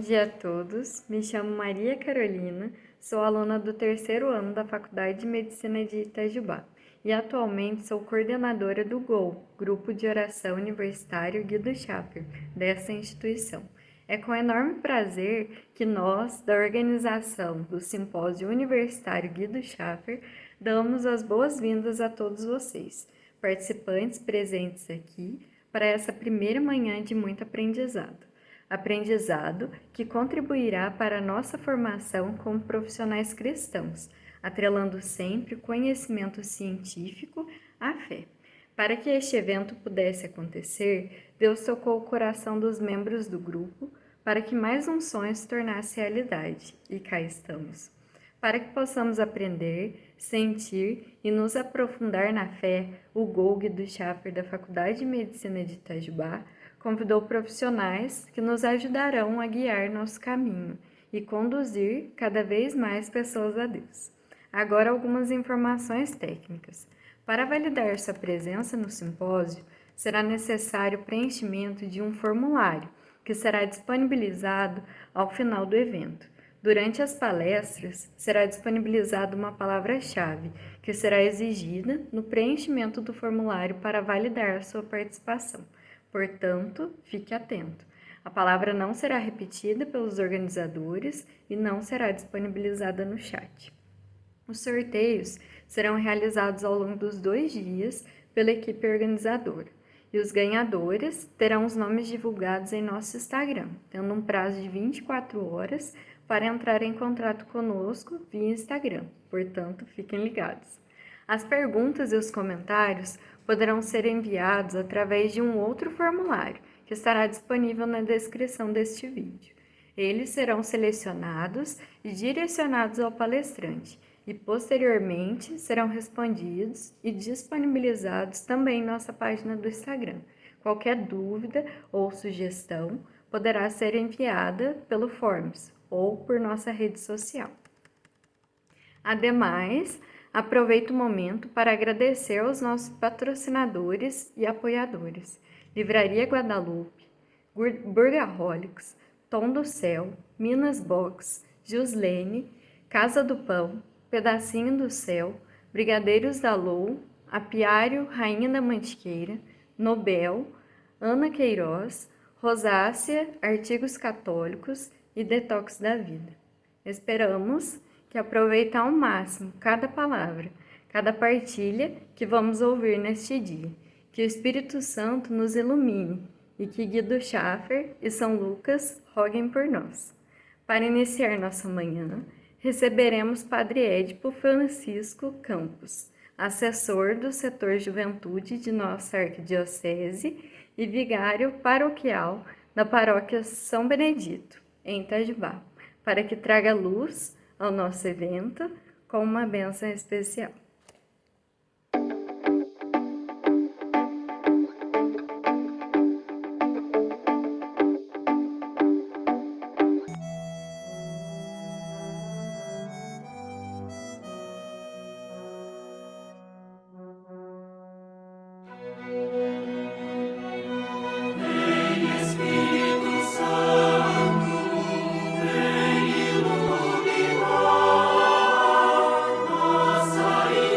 dia a todos, me chamo Maria Carolina, sou aluna do terceiro ano da Faculdade de Medicina de Itajubá e atualmente sou coordenadora do GOL, Grupo de Oração Universitário Guido Schaffer, dessa instituição. É com enorme prazer que nós, da organização do Simpósio Universitário Guido Schaffer, damos as boas-vindas a todos vocês, participantes presentes aqui, para essa primeira manhã de muito aprendizado. Aprendizado que contribuirá para a nossa formação como profissionais cristãos, atrelando sempre o conhecimento científico à fé. Para que este evento pudesse acontecer, Deus tocou o coração dos membros do grupo para que mais um sonho se tornasse realidade, e cá estamos. Para que possamos aprender, sentir e nos aprofundar na fé, o GOG do Schaffer da Faculdade de Medicina de Itajubá convidou profissionais que nos ajudarão a guiar nosso caminho e conduzir cada vez mais pessoas a Deus. Agora algumas informações técnicas. Para validar sua presença no simpósio, será necessário o preenchimento de um formulário, que será disponibilizado ao final do evento. Durante as palestras, será disponibilizada uma palavra-chave, que será exigida no preenchimento do formulário para validar a sua participação. Portanto, fique atento. A palavra não será repetida pelos organizadores e não será disponibilizada no chat. Os sorteios serão realizados ao longo dos 2 dias pela equipe organizadora, e os ganhadores terão os nomes divulgados em nosso Instagram, tendo um prazo de 24 horas para entrar em contato conosco via Instagram, portanto, fiquem ligados. As perguntas e os comentários poderão ser enviados através de um outro formulário, que estará disponível na descrição deste vídeo. Eles serão selecionados e direcionados ao palestrante, e posteriormente serão respondidos e disponibilizados também em nossa página do Instagram. Qualquer dúvida ou sugestão poderá ser enviada pelo Forms ou por nossa rede social. Ademais, aproveito o momento para agradecer aos nossos patrocinadores e apoiadores: Livraria Guadalupe, Burgaholics, Tom do Céu, Minas Box, Gislene, Casa do Pão, Pedacinho do Céu, Brigadeiros da Lou, Apiário Rainha da Mantiqueira, Nobel, Ana Queiroz, Rosácea, Artigos Católicos e Detox da Vida. Esperamos que aproveitem ao máximo cada palavra, cada partilha que vamos ouvir neste dia. Que o Espírito Santo nos ilumine e que Guido Schaffer e São Lucas roguem por nós. Para iniciar nossa manhã, receberemos Padre Édipo Francisco Campos, assessor do setor Juventude de nossa Arquidiocese e vigário paroquial da Paróquia São Benedito, em Itajubá, para que traga luz ao nosso evento com uma bênção especial. Sorry.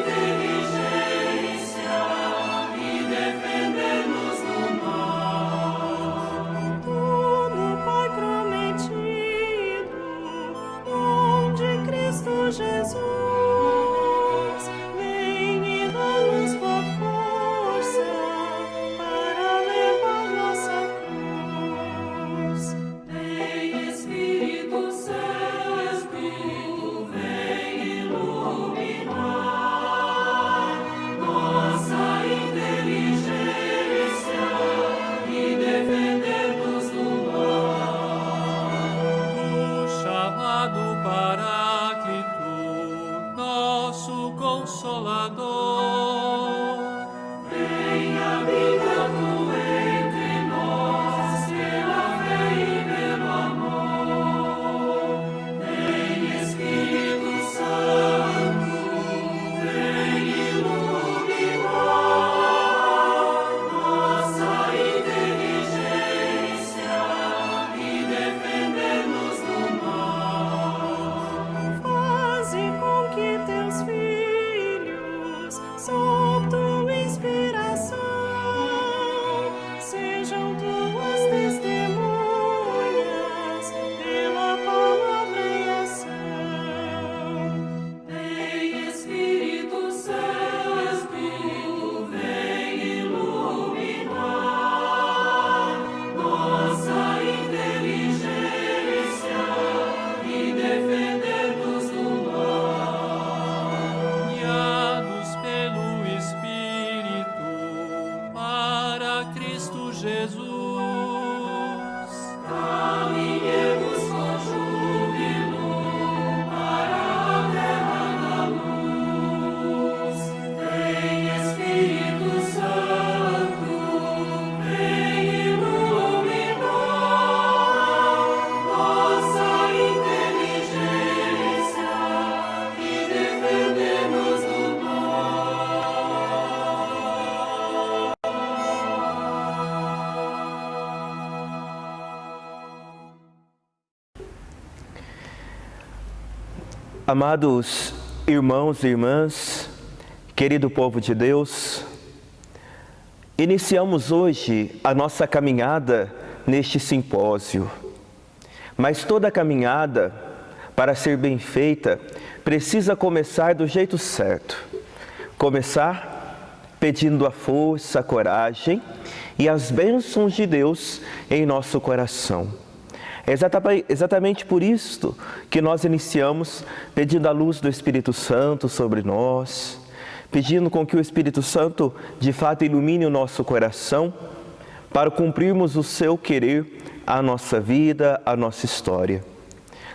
Amados irmãos e irmãs, querido povo de Deus, iniciamos hoje a nossa caminhada neste simpósio. Mas toda caminhada, para ser bem feita, precisa começar do jeito certo. Começar pedindo a força, a coragem e as bênçãos de Deus em nosso coração. É exatamente por isto que nós iniciamos pedindo a luz do Espírito Santo sobre nós, pedindo com que o Espírito Santo de fato ilumine o nosso coração para cumprirmos o seu querer, a nossa vida, a nossa história.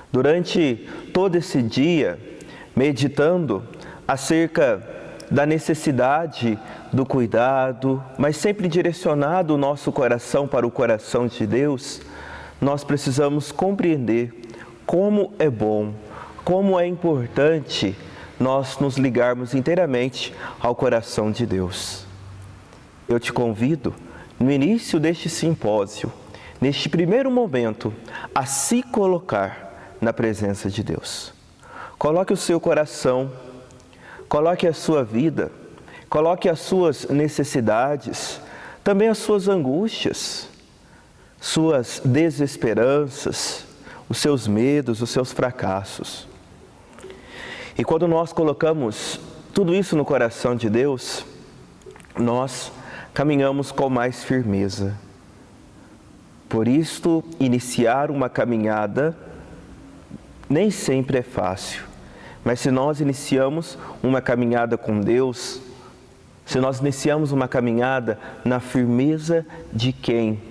Durante todo esse dia, meditando acerca da necessidade do cuidado, mas sempre direcionado o nosso coração para o coração de Deus, nós precisamos compreender como é bom, como é importante nós nos ligarmos inteiramente ao coração de Deus. Eu te convido, no início deste simpósio, neste primeiro momento, a se colocar na presença de Deus. Coloque o seu coração, coloque a sua vida, coloque as suas necessidades, também as suas angústias, suas desesperanças, os seus medos, os seus fracassos. E quando nós colocamos tudo isso no coração de Deus, nós caminhamos com mais firmeza. Por isto, iniciar uma caminhada nem sempre é fácil, mas se nós iniciamos uma caminhada com Deus, se nós iniciamos uma caminhada na firmeza de quem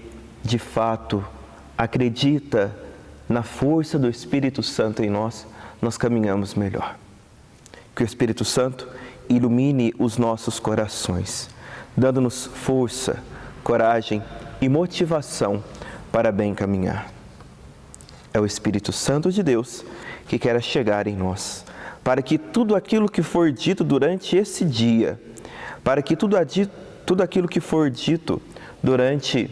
de fato acredita na força do Espírito Santo em nós, nós caminhamos melhor. Que o Espírito Santo ilumine os nossos corações, dando-nos força, coragem e motivação para bem caminhar. É o Espírito Santo de Deus que quer chegar em nós, para que tudo aquilo que for dito durante esse dia, para que tudo aquilo que for dito durante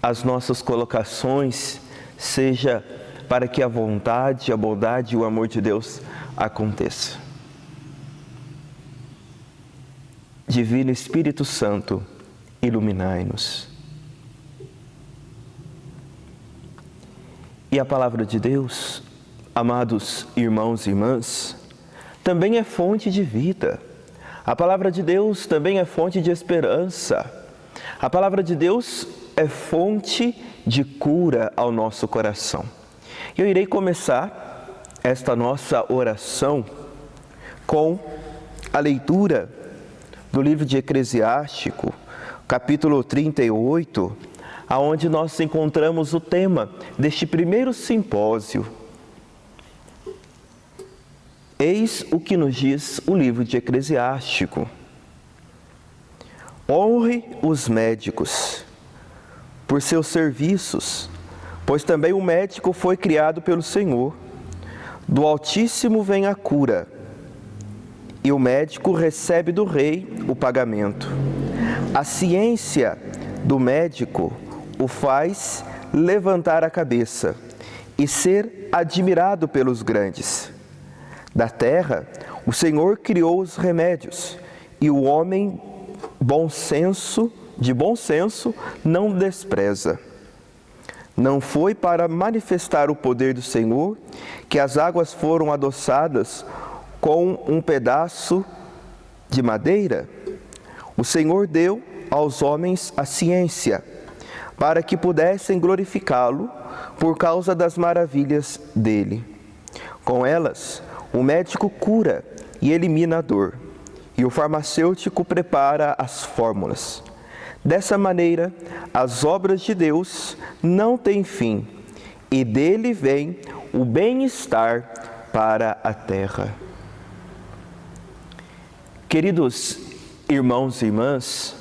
as nossas colocações seja para que a vontade, a bondade e o amor de Deus aconteça. Divino Espírito Santo, iluminai-nos. E a palavra de Deus, amados irmãos e irmãs, também é fonte de vida. A palavra de Deus também é fonte de esperança. A palavra de Deus é fonte de cura ao nosso coração. Eu irei começar esta nossa oração com a leitura do livro de Eclesiástico, capítulo 38, aonde nós encontramos o tema deste primeiro simpósio. Eis o que nos diz o livro de Eclesiástico. Honre os médicos por seus serviços, pois também o médico foi criado pelo Senhor. Do Altíssimo vem a cura, e o médico recebe do rei o pagamento. A ciência do médico o faz levantar a cabeça e ser admirado pelos grandes. Da terra, o Senhor criou os remédios, e o homem de bom senso não despreza. Não foi para manifestar o poder do Senhor que as águas foram adoçadas com um pedaço de madeira? O Senhor deu aos homens a ciência, para que pudessem glorificá-lo por causa das maravilhas dele. Com elas, o médico cura e elimina a dor, e o farmacêutico prepara as fórmulas. Dessa maneira, as obras de Deus não têm fim, e dele vem o bem-estar para a terra. Queridos irmãos e irmãs,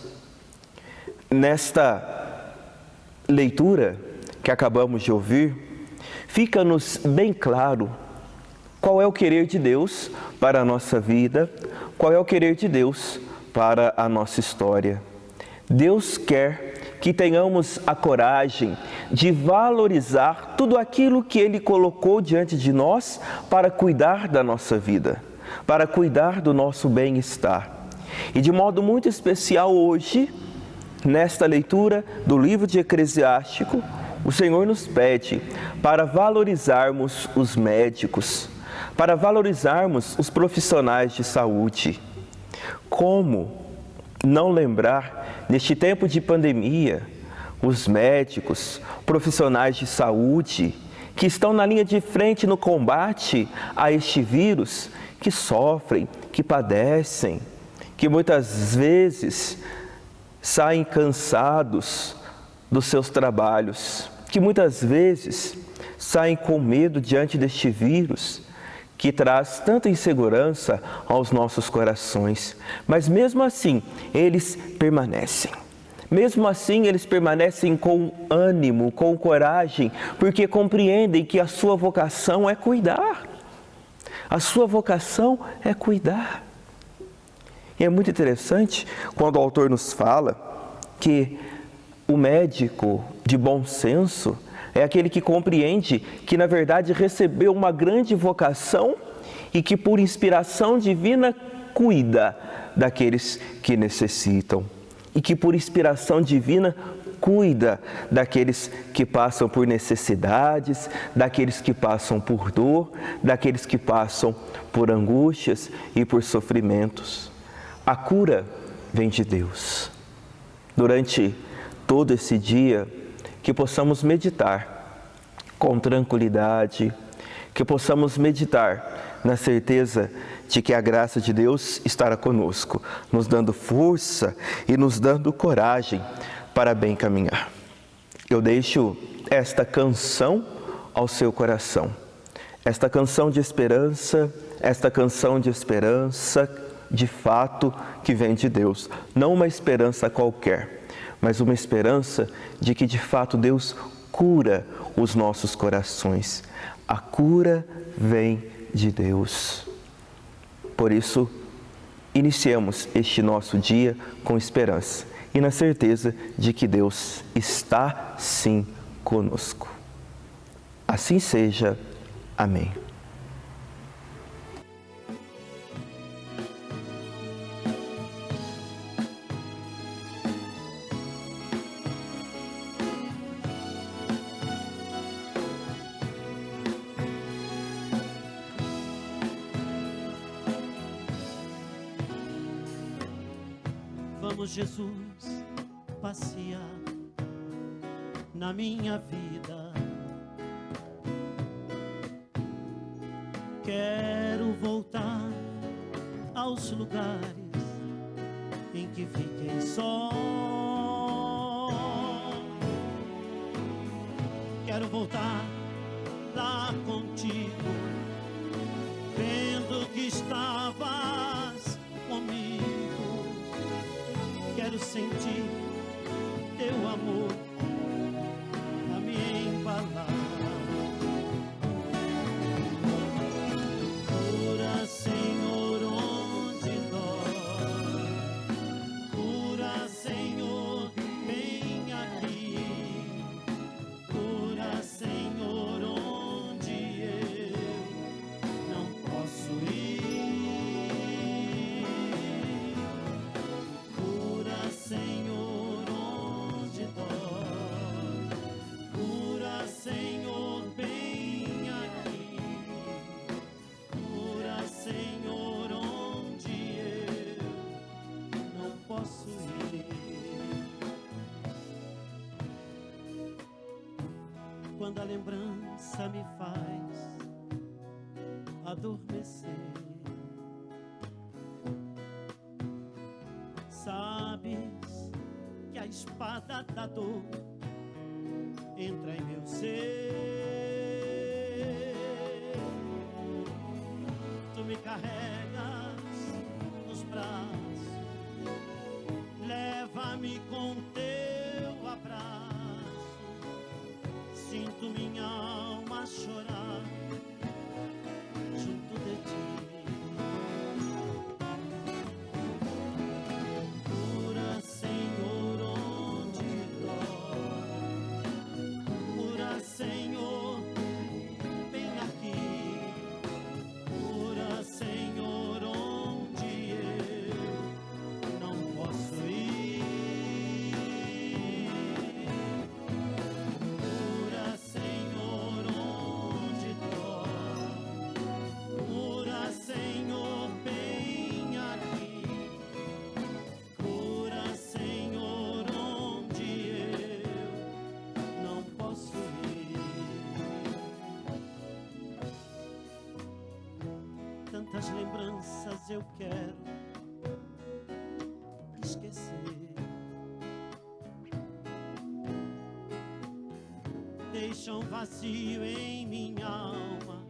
nesta leitura que acabamos de ouvir, fica-nos bem claro qual é o querer de Deus para a nossa vida, qual é o querer de Deus para a nossa história. Deus quer que tenhamos a coragem de valorizar tudo aquilo que Ele colocou diante de nós para cuidar da nossa vida, para cuidar do nosso bem-estar. E de modo muito especial hoje, nesta leitura do livro de Eclesiástico, o Senhor nos pede para valorizarmos os médicos, para valorizarmos os profissionais de saúde. Como não lembrar, neste tempo de pandemia, os médicos, profissionais de saúde, que estão na linha de frente no combate a este vírus, que sofrem, que padecem, que muitas vezes saem cansados dos seus trabalhos, que muitas vezes saem com medo diante deste vírus, que traz tanta insegurança aos nossos corações. Mas mesmo assim, eles permanecem. Mesmo assim, eles permanecem com ânimo, com coragem, porque compreendem que a sua vocação é cuidar. A sua vocação é cuidar. E é muito interessante quando o autor nos fala que o médico de bom senso é aquele que compreende que, na verdade, recebeu uma grande vocação e que, por inspiração divina, cuida daqueles que necessitam. E que, por inspiração divina, cuida daqueles que passam por necessidades, daqueles que passam por dor, daqueles que passam por angústias e por sofrimentos. A cura vem de Deus. Durante todo esse dia, que possamos meditar com tranquilidade, que possamos meditar na certeza de que a graça de Deus estará conosco, nos dando força e nos dando coragem para bem caminhar. Eu deixo esta canção ao seu coração, esta canção de esperança, de fato que vem de Deus, não uma esperança qualquer, mas uma esperança de que de fato Deus cura os nossos corações. A cura vem de Deus. Por isso, iniciemos este nosso dia com esperança e na certeza de que Deus está sim conosco. Assim seja. Amém. Vamos, Jesus, passear na minha vida. Quero voltar aos lugares em que fiquei só. Quero voltar lá contigo, vendo que estavas comigo. Quero sentir teu amor a me embalar. Cura, Senhor, onde dói. Cura, Senhor, vem aqui. Cura, Senhor, onde eu não posso ir. Senhor, onde dói. Cura, Senhor, vem aqui. Cura, Senhor, onde eu não posso ir. Quando a lembrança me faz adormecer, sabes que a espada da dor entra em meu ser. Tu me carregas nos braços, leva-me com teu abraço. Sinto minha alma chorar junto de ti. Cura, Senhor, onde dói. Quantas lembranças eu quero esquecer, deixam vazio em minha alma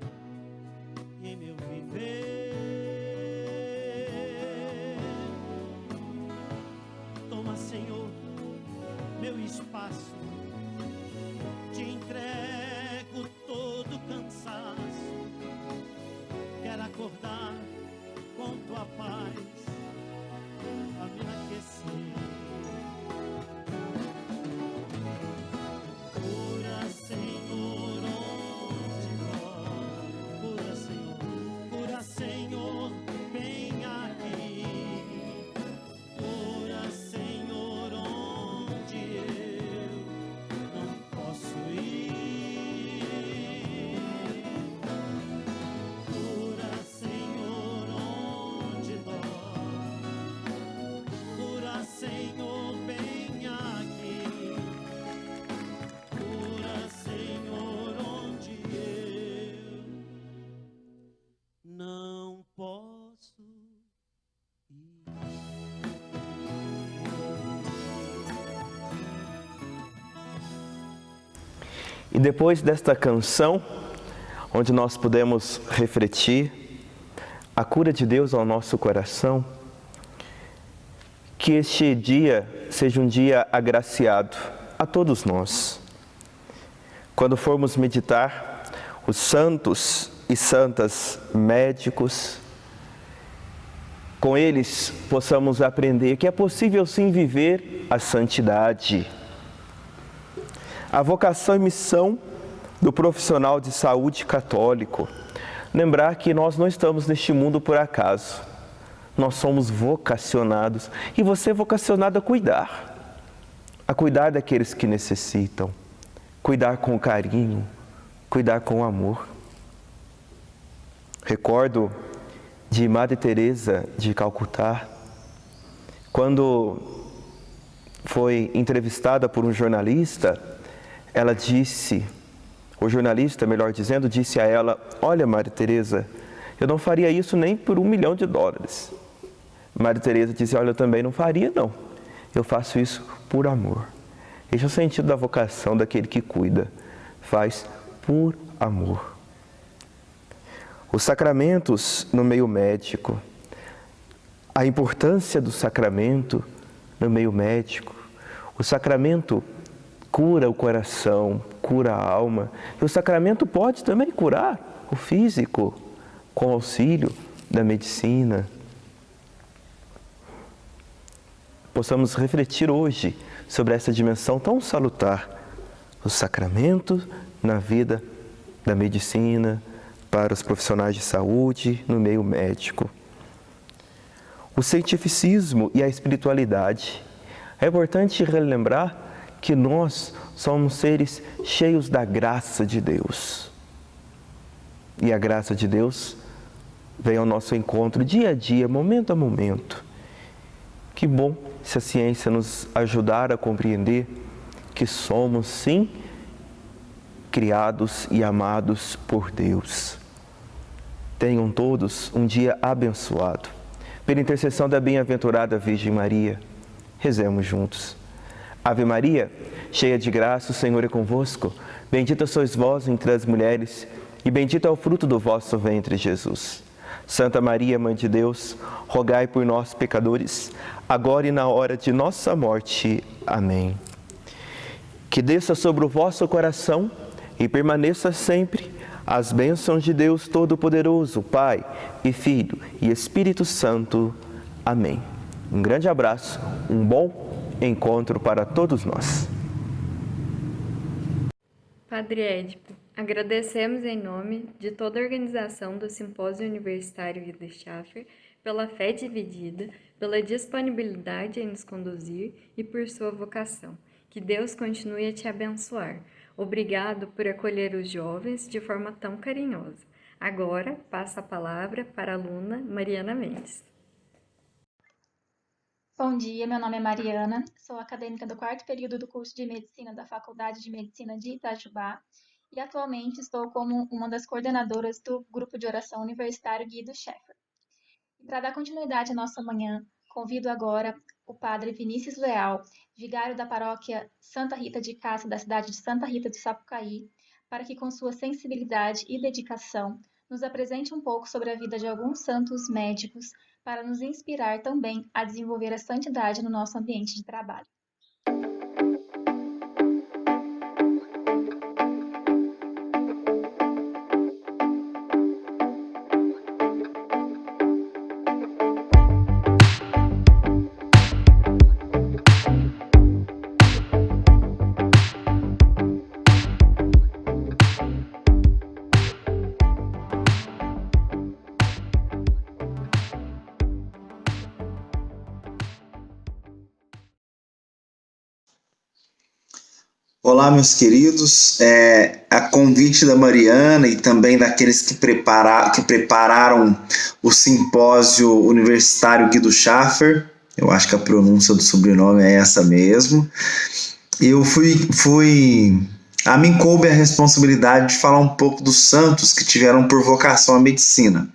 e em meu viver. Toma, Senhor, meu espaço, te entrego todo cansaço. Quero acordar com tua paz a me aquecer. Cura, Senhor, onde dói. Cura, Senhor. Cura, Senhor, vem aqui. Cura, Senhor, onde eu não posso ir. Cura, Senhor, onde dói. Cura, Senhor, vem aqui. Cura, Senhor, onde eu não posso ir. E depois desta canção, onde nós podemos refletir a cura de Deus ao nosso coração, que este dia seja um dia agraciado a todos nós. Quando formos meditar os santos e santas médicos, com eles possamos aprender que é possível sim viver a santidade. A vocação e missão do profissional de saúde católico. Lembrar que nós não estamos neste mundo por acaso. Nós somos vocacionados. E você é vocacionado a cuidar daqueles que necessitam, cuidar com carinho, cuidar com amor. Recordo de Madre Teresa de Calcutá, quando foi entrevistada por um jornalista, ela disse, o jornalista, melhor dizendo, disse a ela: olha, Madre Teresa, eu não faria isso nem por $1 milhão. Madre Teresa disse: olha, eu também não faria, não. Eu faço isso por amor. Esse é o sentido da vocação daquele que cuida. Faz por amor. Os sacramentos no meio médico. A importância do sacramento no meio médico. O sacramento cura o coração, cura a alma. E o sacramento pode também curar o físico, com auxílio da medicina. Possamos refletir hoje sobre essa dimensão tão salutar, o sacramento na vida da medicina, para os profissionais de saúde, no meio médico. O cientificismo e a espiritualidade. É importante relembrar que nós somos seres cheios da graça de Deus. E a graça de Deus vem ao nosso encontro dia a dia, momento a momento. Que bom se a ciência nos ajudar a compreender que somos, sim, criados e amados por Deus. Tenham todos um dia abençoado. Pela intercessão da bem-aventurada Virgem Maria, rezemos juntos. Ave Maria, cheia de graça, o Senhor é convosco. Bendita sois vós entre as mulheres, e bendito é o fruto do vosso ventre, Jesus. Santa Maria, Mãe de Deus, rogai por nós, pecadores, agora e na hora de nossa morte. Amém. Que desça sobre o vosso coração e permaneça sempre as bênçãos de Deus Todo-Poderoso, Pai e Filho e Espírito Santo. Amém. Um grande abraço, um bom encontro para todos nós. Padre Édipo, agradecemos em nome de toda a organização do Simpósio Universitário Vida Schaffer pela fé dividida, pela disponibilidade em nos conduzir e por sua vocação. Que Deus continue a te abençoar. Obrigado por acolher os jovens de forma tão carinhosa. Agora, passo a palavra para a aluna Mariana Mendes. Bom dia, meu nome é Mariana, sou acadêmica do 4º período do curso de Medicina da Faculdade de Medicina de Itajubá e atualmente estou como uma das coordenadoras do Grupo de Oração Universitário Guido Schaeffer. E para dar continuidade à nossa manhã, convido agora o Padre Vinícius Leal, vigário da paróquia Santa Rita de Cássia, da cidade de Santa Rita de Sapucaí, para que com sua sensibilidade e dedicação nos apresente um pouco sobre a vida de alguns santos médicos, para nos inspirar também a desenvolver a santidade no nosso ambiente de trabalho. Olá, meus queridos. A convite da Mariana e também daqueles que prepararam o simpósio universitário Guido Schaeffer, eu acho que a pronúncia do sobrenome é essa mesmo. A mim coube a responsabilidade de falar um pouco dos santos que tiveram por vocação a medicina.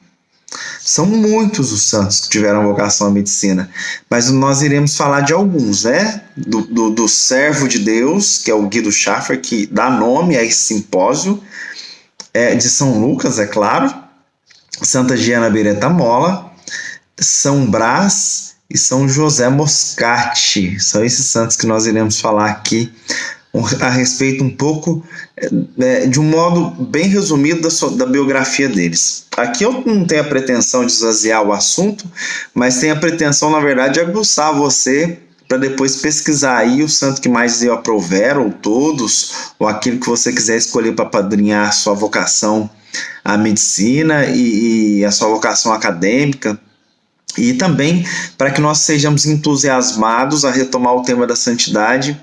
São muitos os santos que tiveram vocação à medicina, mas nós iremos falar de alguns, né? Do servo de Deus, que é o Guido Schaeffer, que dá nome a esse simpósio, de São Lucas, é claro, Santa Giana Beretta Molla, São Brás e São José Moscati. São esses santos que nós iremos falar aqui a respeito um pouco, de um modo bem resumido da biografia deles. Aqui eu não tenho a pretensão de esvaziar o assunto, mas tenho a pretensão, na verdade, de aguçar você para depois pesquisar aí o santo que mais lhe aprouver, ou todos, ou aquilo que você quiser escolher para padrinhar a sua vocação à medicina e a sua vocação acadêmica. E também para que nós sejamos entusiasmados a retomar o tema da santidade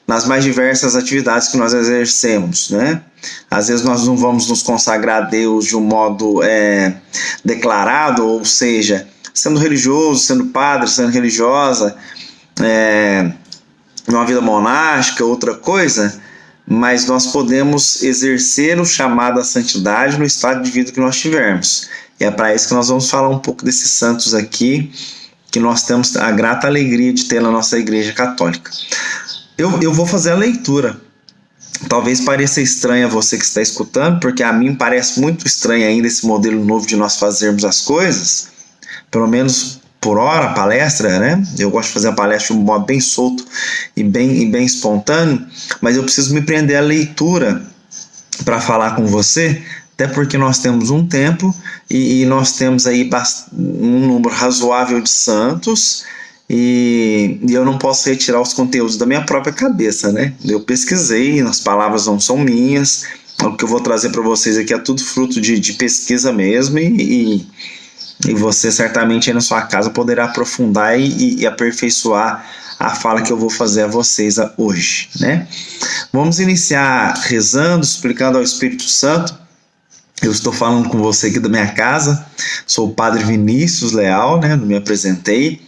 nas mais diversas atividades que nós exercemos, né? Às vezes nós não vamos nos consagrar a Deus de um modo declarado, ou seja, sendo religioso, sendo padre, sendo religiosa, numa vida monástica, outra coisa, mas nós podemos exercer o chamado à santidade no estado de vida que nós tivermos. E é para isso que nós vamos falar um pouco desses santos aqui, que nós temos a grata alegria de ter na nossa Igreja Católica. Eu vou fazer a leitura. Talvez pareça estranho a você que está escutando, porque a mim parece muito estranho ainda esse modelo novo de nós fazermos as coisas, pelo menos por hora, a palestra, né? Eu gosto de fazer a palestra de um modo bem solto e bem espontâneo, mas eu preciso me prender à leitura para falar com você, até porque nós temos um tempo e nós temos aí um número razoável de santos, e eu não posso retirar os conteúdos da minha própria cabeça, né? Eu pesquisei, as palavras não são minhas, o que eu vou trazer para vocês aqui é tudo fruto de pesquisa mesmo, e você certamente aí na sua casa poderá aprofundar e aperfeiçoar a fala que eu vou fazer a vocês hoje, né? Vamos iniciar rezando, explicando ao Espírito Santo. Eu estou falando com você aqui da minha casa, sou o Padre Vinícius Leal, né? Não me apresentei.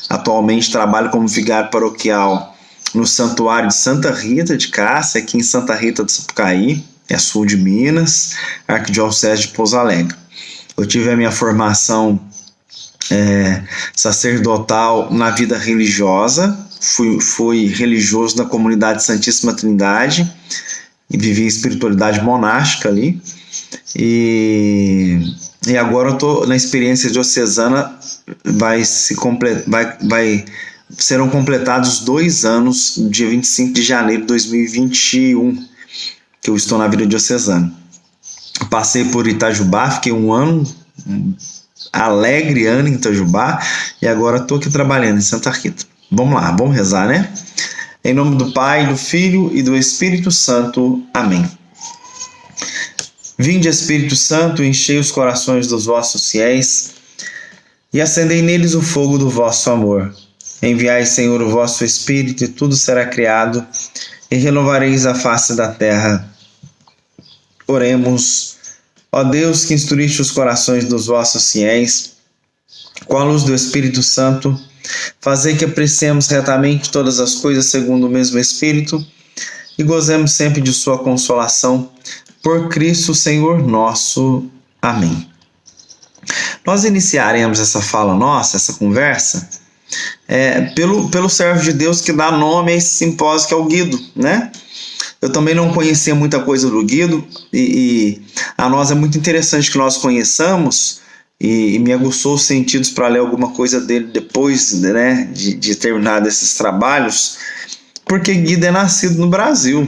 Atualmente trabalho como vigário paroquial no Santuário de Santa Rita de Cássia, aqui em Santa Rita de Sapucaí, sul de Minas, Arquidiocese de Pouso Alegre. Eu tive a minha formação sacerdotal na vida religiosa, fui religioso na comunidade Santíssima Trindade e vivi espiritualidade monástica ali. E agora eu estou na experiência diocesana, serão completados 2 anos, dia 25 de janeiro de 2021, que eu estou na vida diocesana. Passei por Itajubá, fiquei um alegre ano em Itajubá, e agora estou aqui trabalhando em Santa Rita. Vamos lá, vamos rezar, né? Em nome do Pai, do Filho e do Espírito Santo. Amém. Vinde, Espírito Santo, enchei os corações dos vossos fiéis e acendei neles o fogo do vosso amor. Enviai, Senhor, o vosso Espírito, e tudo será criado, e renovareis a face da terra. Oremos. Ó Deus, que instruíste os corações dos vossos fiéis, com a luz do Espírito Santo, fazei que apreciemos retamente todas as coisas segundo o mesmo Espírito e gozemos sempre de sua consolação. por Cristo Senhor nosso. Amém. Nós iniciaremos essa fala nossa, essa conversa, pelo servo de Deus que dá nome a esse simpósio, que é o Guido, né? Eu também não conhecia muita coisa do Guido e a nós é muito interessante que nós conheçamos e me aguçou os sentidos para ler alguma coisa dele depois, né, de terminar esses trabalhos, porque Guido é nascido no Brasil.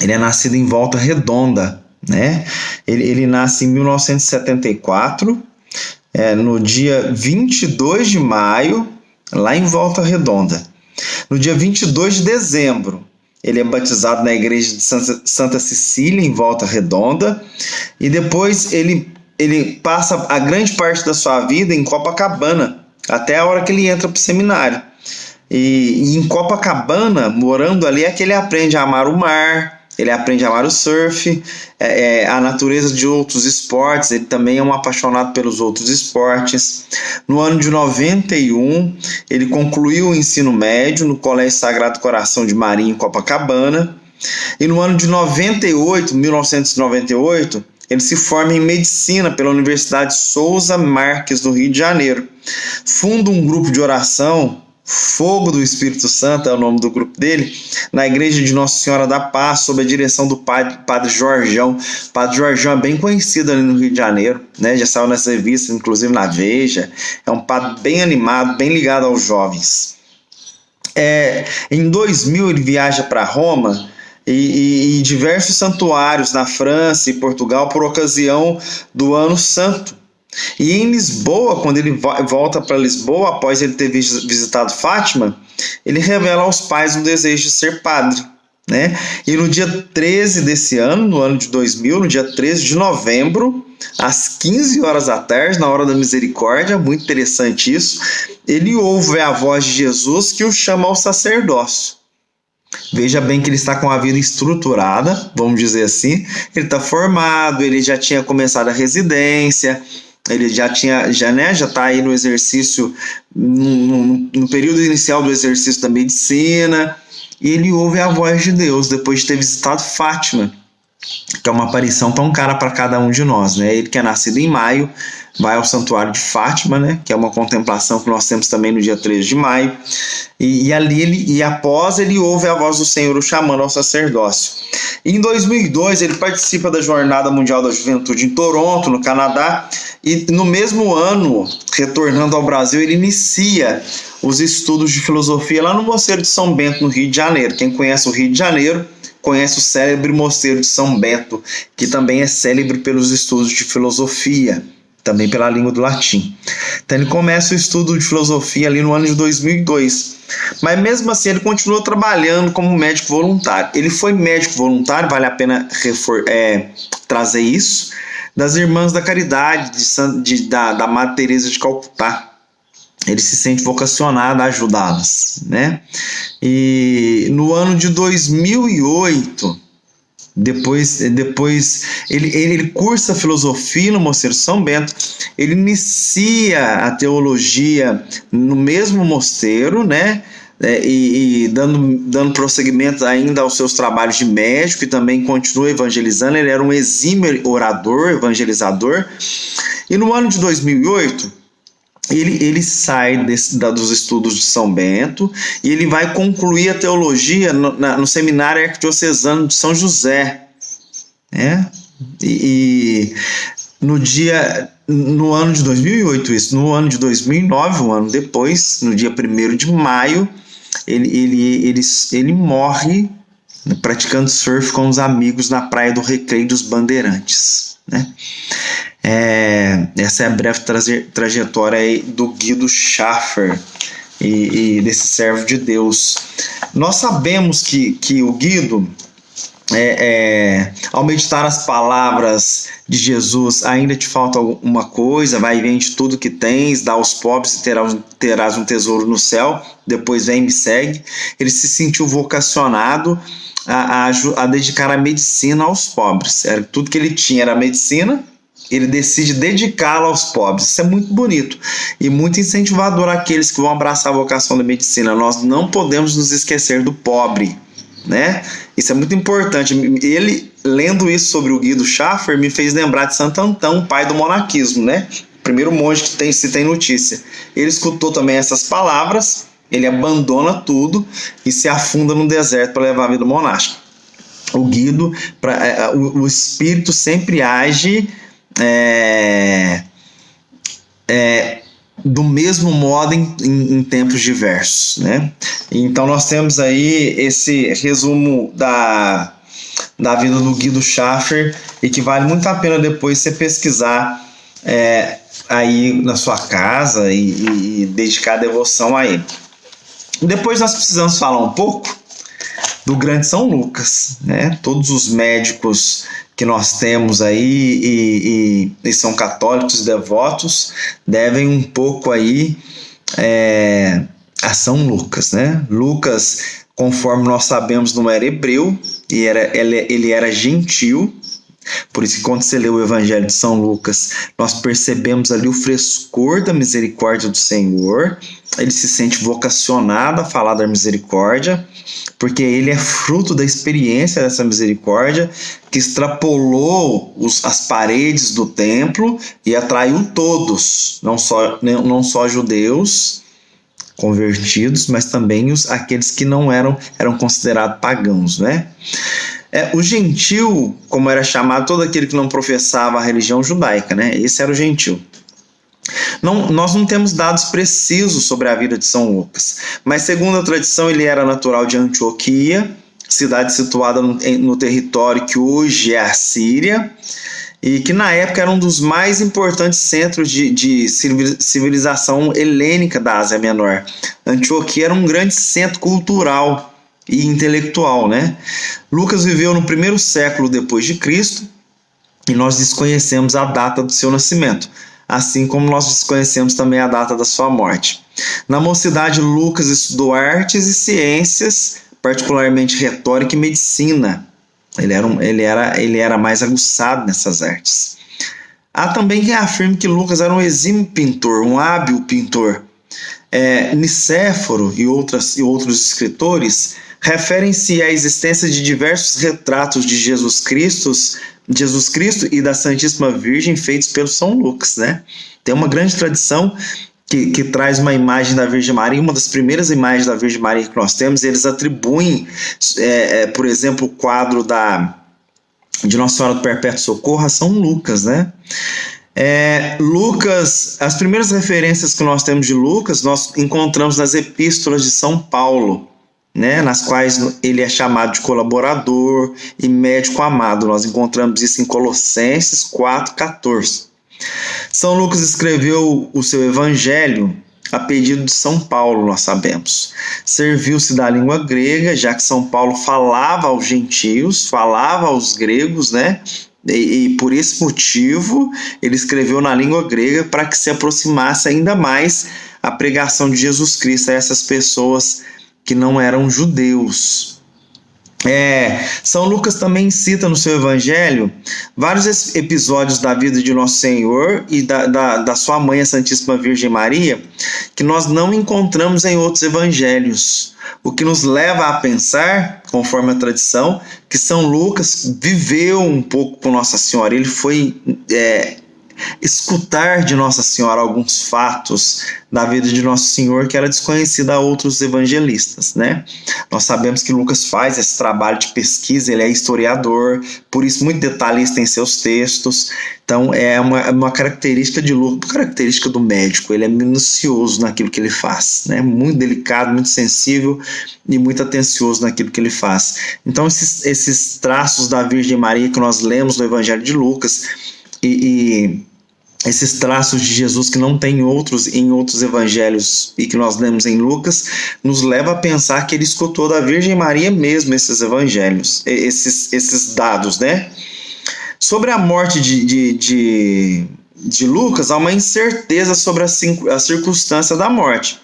Ele é nascido em Volta Redonda, né? Ele nasce em 1974, no dia 22 de maio, lá em Volta Redonda. No dia 22 de dezembro, ele é batizado na igreja de Santa Cecília, em Volta Redonda, e depois ele passa a grande parte da sua vida em Copacabana, até a hora que ele entra para o seminário. E em Copacabana, morando ali, é que ele aprende a amar o mar, ele aprende a amar o surf, a natureza de outros esportes. Ele também é um apaixonado pelos outros esportes. No ano de 91, ele concluiu o ensino médio no Colégio Sagrado Coração de Maria, em Copacabana. E no ano de 1998, ele se forma em medicina pela Universidade Souza Marques, do Rio de Janeiro. Funda um grupo de oração, Fogo do Espírito Santo é o nome do grupo dele, na igreja de Nossa Senhora da Paz, sob a direção do padre Jorjão. O padre Jorjão é bem conhecido ali no Rio de Janeiro, né? Já saiu nas revistas, inclusive na Veja. É um padre bem animado, bem ligado aos jovens. Em 2000 ele viaja para Roma e diversos santuários na França e Portugal por ocasião do Ano Santo. E em Lisboa, quando ele volta para Lisboa, após ele ter visitado Fátima, ele revela aos pais o desejo de ser padre, né? E no dia 13 desse ano, no ano de 2000, no dia 13 de novembro, às 15 horas da tarde, na hora da misericórdia, muito interessante isso, ele ouve a voz de Jesus que o chama ao sacerdócio. Veja bem que ele está com a vida estruturada, vamos dizer assim. Ele está formado, ele já tinha começado a residência, ele já está aí no exercício, no período inicial do exercício da medicina, e ele ouve a voz de Deus depois de ter visitado Fátima, que é uma aparição tão cara para cada um de nós, né? Ele que é nascido em maio, vai ao Santuário de Fátima, né? Que é uma contemplação que nós temos também no dia 13 de maio, e ali após ele ouve a voz do Senhor o chamando ao sacerdócio. E em 2002 ele participa da Jornada Mundial da Juventude em Toronto, no Canadá, e no mesmo ano, retornando ao Brasil, ele inicia os estudos de filosofia lá no Mosteiro de São Bento, no Rio de Janeiro. Quem conhece o Rio de Janeiro conhece o célebre Mosteiro de São Bento, que também é célebre pelos estudos de filosofia, também pela língua do latim. Então ele começa o estudo de filosofia ali no ano de 2002. Mas mesmo assim ele continuou trabalhando como médico voluntário. Ele foi médico voluntário, vale a pena trazer isso, das Irmãs da Caridade, da Madre Teresa de Calcutá. Ele se sente vocacionado a ajudá-las, né? E no ano de 2008, depois ele cursa filosofia no Mosteiro de São Bento. Ele inicia a teologia no mesmo mosteiro, né? E dando prosseguimento ainda aos seus trabalhos de médico, e também continua evangelizando. Ele era um exímio orador, evangelizador. E no ano de 2008, ele sai dos estudos de São Bento e ele vai concluir a teologia no Seminário Arquidiocesano de São José, né? E no ano de 2008, no ano de 2009, um ano depois, no dia 1º de maio, ele morre praticando surf com os amigos na Praia do Recreio dos Bandeirantes, né? Essa é a breve trajetória aí do Guido Schaffer e desse servo de Deus. Nós sabemos que o Guido, ao meditar as palavras de Jesus, ainda te falta alguma coisa, vai e vende tudo que tens, dá aos pobres e terás um tesouro no céu, depois vem e me segue. Ele se sentiu vocacionado a dedicar a medicina aos pobres. Tudo que ele tinha era a medicina, ele decide dedicá-la aos pobres. Isso é muito bonito e muito incentivador àqueles que vão abraçar a vocação da medicina. Nós não podemos nos esquecer do pobre, né? Isso é muito importante. Ele lendo isso sobre o Guido Schaffer, me fez lembrar de Santo Antão, pai do monaquismo, né? Primeiro monge que se tem notícia. Ele escutou também essas palavras, ele abandona tudo e se afunda no deserto para levar a vida monástica. O Guido, o espírito sempre age do mesmo modo em tempos diversos, né? Então nós temos aí esse resumo da vida do Guido Schaffer, e que vale muito a pena depois você pesquisar aí na sua casa e dedicar devoção a ele. Depois nós precisamos falar um pouco do grande São Lucas, né? Todos os médicos que nós temos aí e são católicos devotos devem um pouco aí a São Lucas, né? Lucas, conforme nós sabemos, não era hebreu, e ele era gentil. Por isso que quando você lê o Evangelho de São Lucas, nós percebemos ali o frescor da misericórdia do Senhor. Ele se sente vocacionado a falar da misericórdia, porque ele é fruto da experiência dessa misericórdia, que extrapolou as paredes do templo e atraiu todos, não só judeus convertidos, mas também aqueles que não eram considerados pagãos, né? O gentil, como era chamado todo aquele que não professava a religião judaica, né? Esse era o gentil. Nós não temos dados precisos sobre a vida de São Lucas, mas segundo a tradição ele era natural de Antioquia, cidade situada no território que hoje é a Síria, e que na época era um dos mais importantes centros de civilização helênica da Ásia Menor. Antioquia era um grande centro cultural e intelectual, né? Lucas viveu no 1º século depois de Cristo, e nós desconhecemos a data do seu nascimento, assim como nós desconhecemos também a data da sua morte. Na mocidade, Lucas estudou artes e ciências, particularmente retórica e medicina. Ele era mais aguçado nessas artes. Há também quem afirme que Lucas era um exímio pintor, um hábil pintor. Nicéforo e outros escritores referem-se à existência de diversos retratos de Jesus Cristo e da Santíssima Virgem feitos pelo São Lucas, né? Tem uma grande tradição que traz uma imagem da Virgem Maria, uma das primeiras imagens da Virgem Maria que nós temos. Eles atribuem, por exemplo, o quadro de Nossa Senhora do Perpétuo Socorro a São Lucas, né? Lucas, as primeiras referências que nós temos de Lucas, nós encontramos nas epístolas de São Paulo, né, nas quais ele é chamado de colaborador e médico amado. Nós encontramos isso em Colossenses 4,14. São Lucas escreveu o seu evangelho a pedido de São Paulo, nós sabemos. Serviu-se da língua grega, já que São Paulo falava aos gentios, falava aos gregos, né? E por esse motivo ele escreveu na língua grega, para que se aproximasse ainda mais a pregação de Jesus Cristo a essas pessoas que não eram judeus. São Lucas também cita no seu evangelho vários episódios da vida de Nosso Senhor e da sua mãe, a Santíssima Virgem Maria, que nós não encontramos em outros evangelhos, o que nos leva a pensar, conforme a tradição, que São Lucas viveu um pouco com Nossa Senhora. Ele foi escutar de Nossa Senhora alguns fatos da vida de Nosso Senhor que era desconhecida a outros evangelistas, né? Nós sabemos que Lucas faz esse trabalho de pesquisa, ele é historiador, por isso muito detalhista em seus textos. Então é uma característica de Lucas, característica do médico, ele é minucioso naquilo que ele faz, né? Muito delicado, muito sensível e muito atencioso naquilo que ele faz. Então esses traços da Virgem Maria que nós lemos no Evangelho de Lucas e esses traços de Jesus que não tem em outros evangelhos e que nós lemos em Lucas, nos leva a pensar que ele escutou da Virgem Maria mesmo esses evangelhos, esses dados, né? Sobre a morte de Lucas, há uma incerteza sobre a circunstância da morte.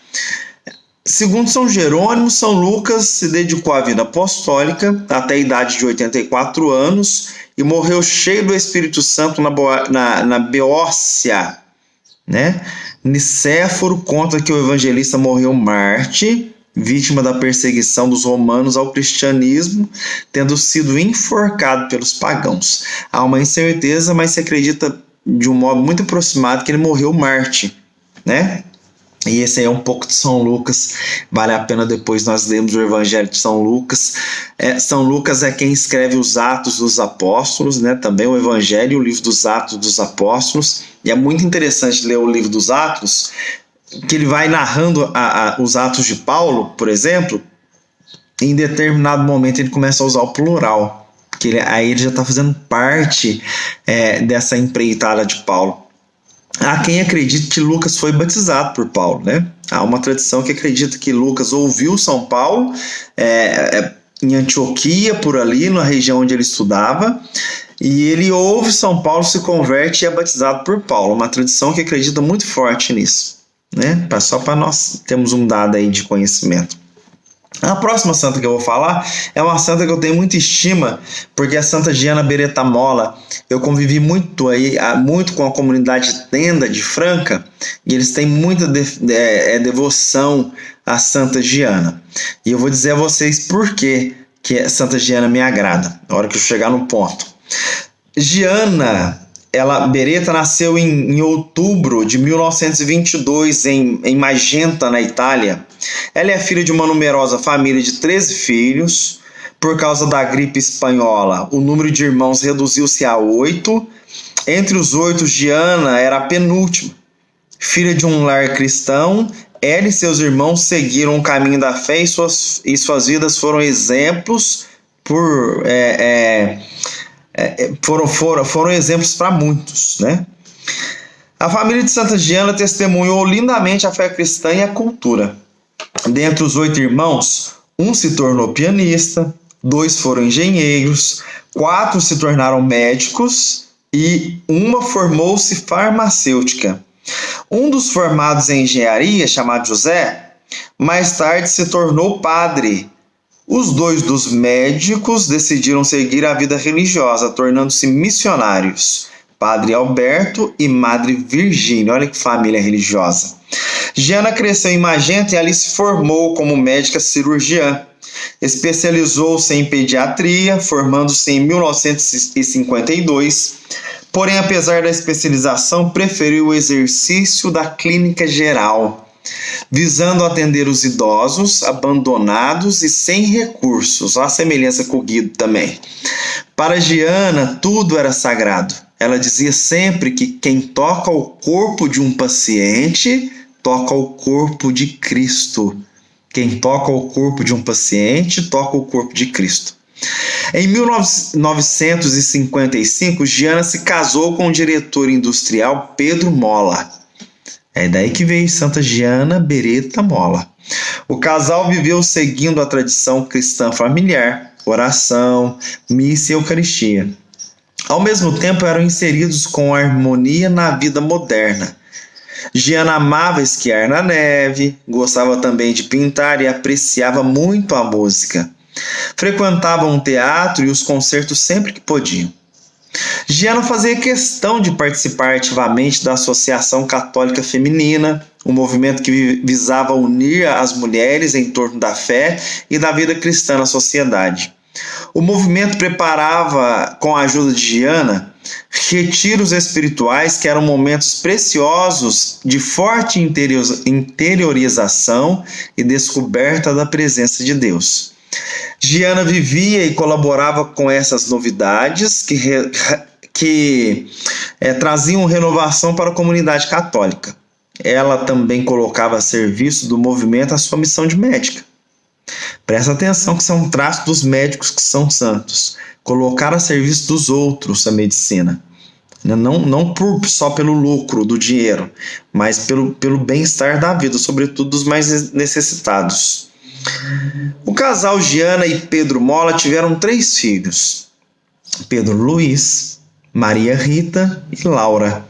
Segundo São Jerônimo, São Lucas se dedicou à vida apostólica até a idade de 84 anos e morreu cheio do Espírito Santo na Beócia, né? Nicéforo conta que o evangelista morreu Marte, vítima da perseguição dos romanos ao cristianismo, tendo sido enforcado pelos pagãos. Há uma incerteza, mas se acredita de um modo muito aproximado que ele morreu mártir, né? E esse aí é um pouco de São Lucas, vale a pena depois nós lermos o Evangelho de São Lucas. São Lucas é quem escreve os Atos dos Apóstolos, né? Também o Evangelho e o livro dos Atos dos Apóstolos. E é muito interessante ler o livro dos Atos, que ele vai narrando os Atos de Paulo, por exemplo, e em determinado momento ele começa a usar o plural, porque aí ele já está fazendo parte dessa empreitada de Paulo. Há quem acredite que Lucas foi batizado por Paulo, né? Há uma tradição que acredita que Lucas ouviu São Paulo em Antioquia, por ali, na região onde ele estudava, e ele ouve São Paulo, se converte e é batizado por Paulo. Uma tradição que acredita muito forte nisso, né? Só para nós termos um dado aí de conhecimento. A próxima santa que eu vou falar é uma santa que eu tenho muita estima, porque é a Santa Giana Beretta-Molla. Eu convivi muito com a comunidade tenda de Franca, e eles têm muita devoção a Santa Giana. E eu vou dizer a vocês por que a Santa Giana me agrada, na hora que eu chegar no ponto. Beretta nasceu em outubro de 1922 em Magenta, na Itália. Ela é filha de uma numerosa família de 13 filhos. Por causa da gripe espanhola, o número de irmãos reduziu-se a 8. Entre os 8, Giana era a penúltima. Filha de um lar cristão, ela e seus irmãos seguiram o caminho da fé e suas vidas foram exemplos foram exemplos para muitos, né? A família de Santa Giana testemunhou lindamente a fé cristã e a cultura. Dentre os 8 irmãos, um se tornou pianista, 2 foram engenheiros, 4 se tornaram médicos e uma formou-se farmacêutica. Um dos formados em engenharia, chamado José, mais tarde se tornou padre. Os 2 dos médicos decidiram seguir a vida religiosa, tornando-se missionários, Padre Alberto e Madre Virgínia. Olha que família religiosa. Giana cresceu em Magenta e ali se formou como médica cirurgiã. Especializou-se em pediatria, formando-se em 1952. Porém, apesar da especialização, preferiu o exercício da clínica geral, visando atender os idosos, abandonados e sem recursos. Olha a semelhança com o Guido também. Para Giana, tudo era sagrado. Ela dizia sempre que quem toca o corpo de um paciente, toca o corpo de Cristo. Quem toca o corpo de um paciente, toca o corpo de Cristo. Em 1955, Giana se casou com o diretor industrial Pedro Molla. É daí que veio Santa Giana Beretta-Molla. O casal viveu seguindo a tradição cristã familiar, oração, missa e eucaristia. Ao mesmo tempo, eram inseridos com harmonia na vida moderna. Giana amava esquiar na neve, gostava também de pintar e apreciava muito a música. Frequentavam um teatro e os concertos sempre que podiam. Giana fazia questão de participar ativamente da Associação Católica Feminina, um movimento que visava unir as mulheres em torno da fé e da vida cristã na sociedade. O movimento preparava, com a ajuda de Giana, retiros espirituais que eram momentos preciosos de forte interiorização e descoberta da presença de Deus. Giana vivia e colaborava com essas novidades que traziam renovação para a comunidade católica. Ela também colocava a serviço do movimento a sua missão de médica. Presta atenção que isso é um traço dos médicos que são santos. Colocar a serviço dos outros a medicina. Não só pelo lucro do dinheiro, mas pelo bem-estar da vida, sobretudo dos mais necessitados. O casal Giana e Pedro Molla tiveram 3 filhos: Pedro Luiz, Maria Rita e Laura.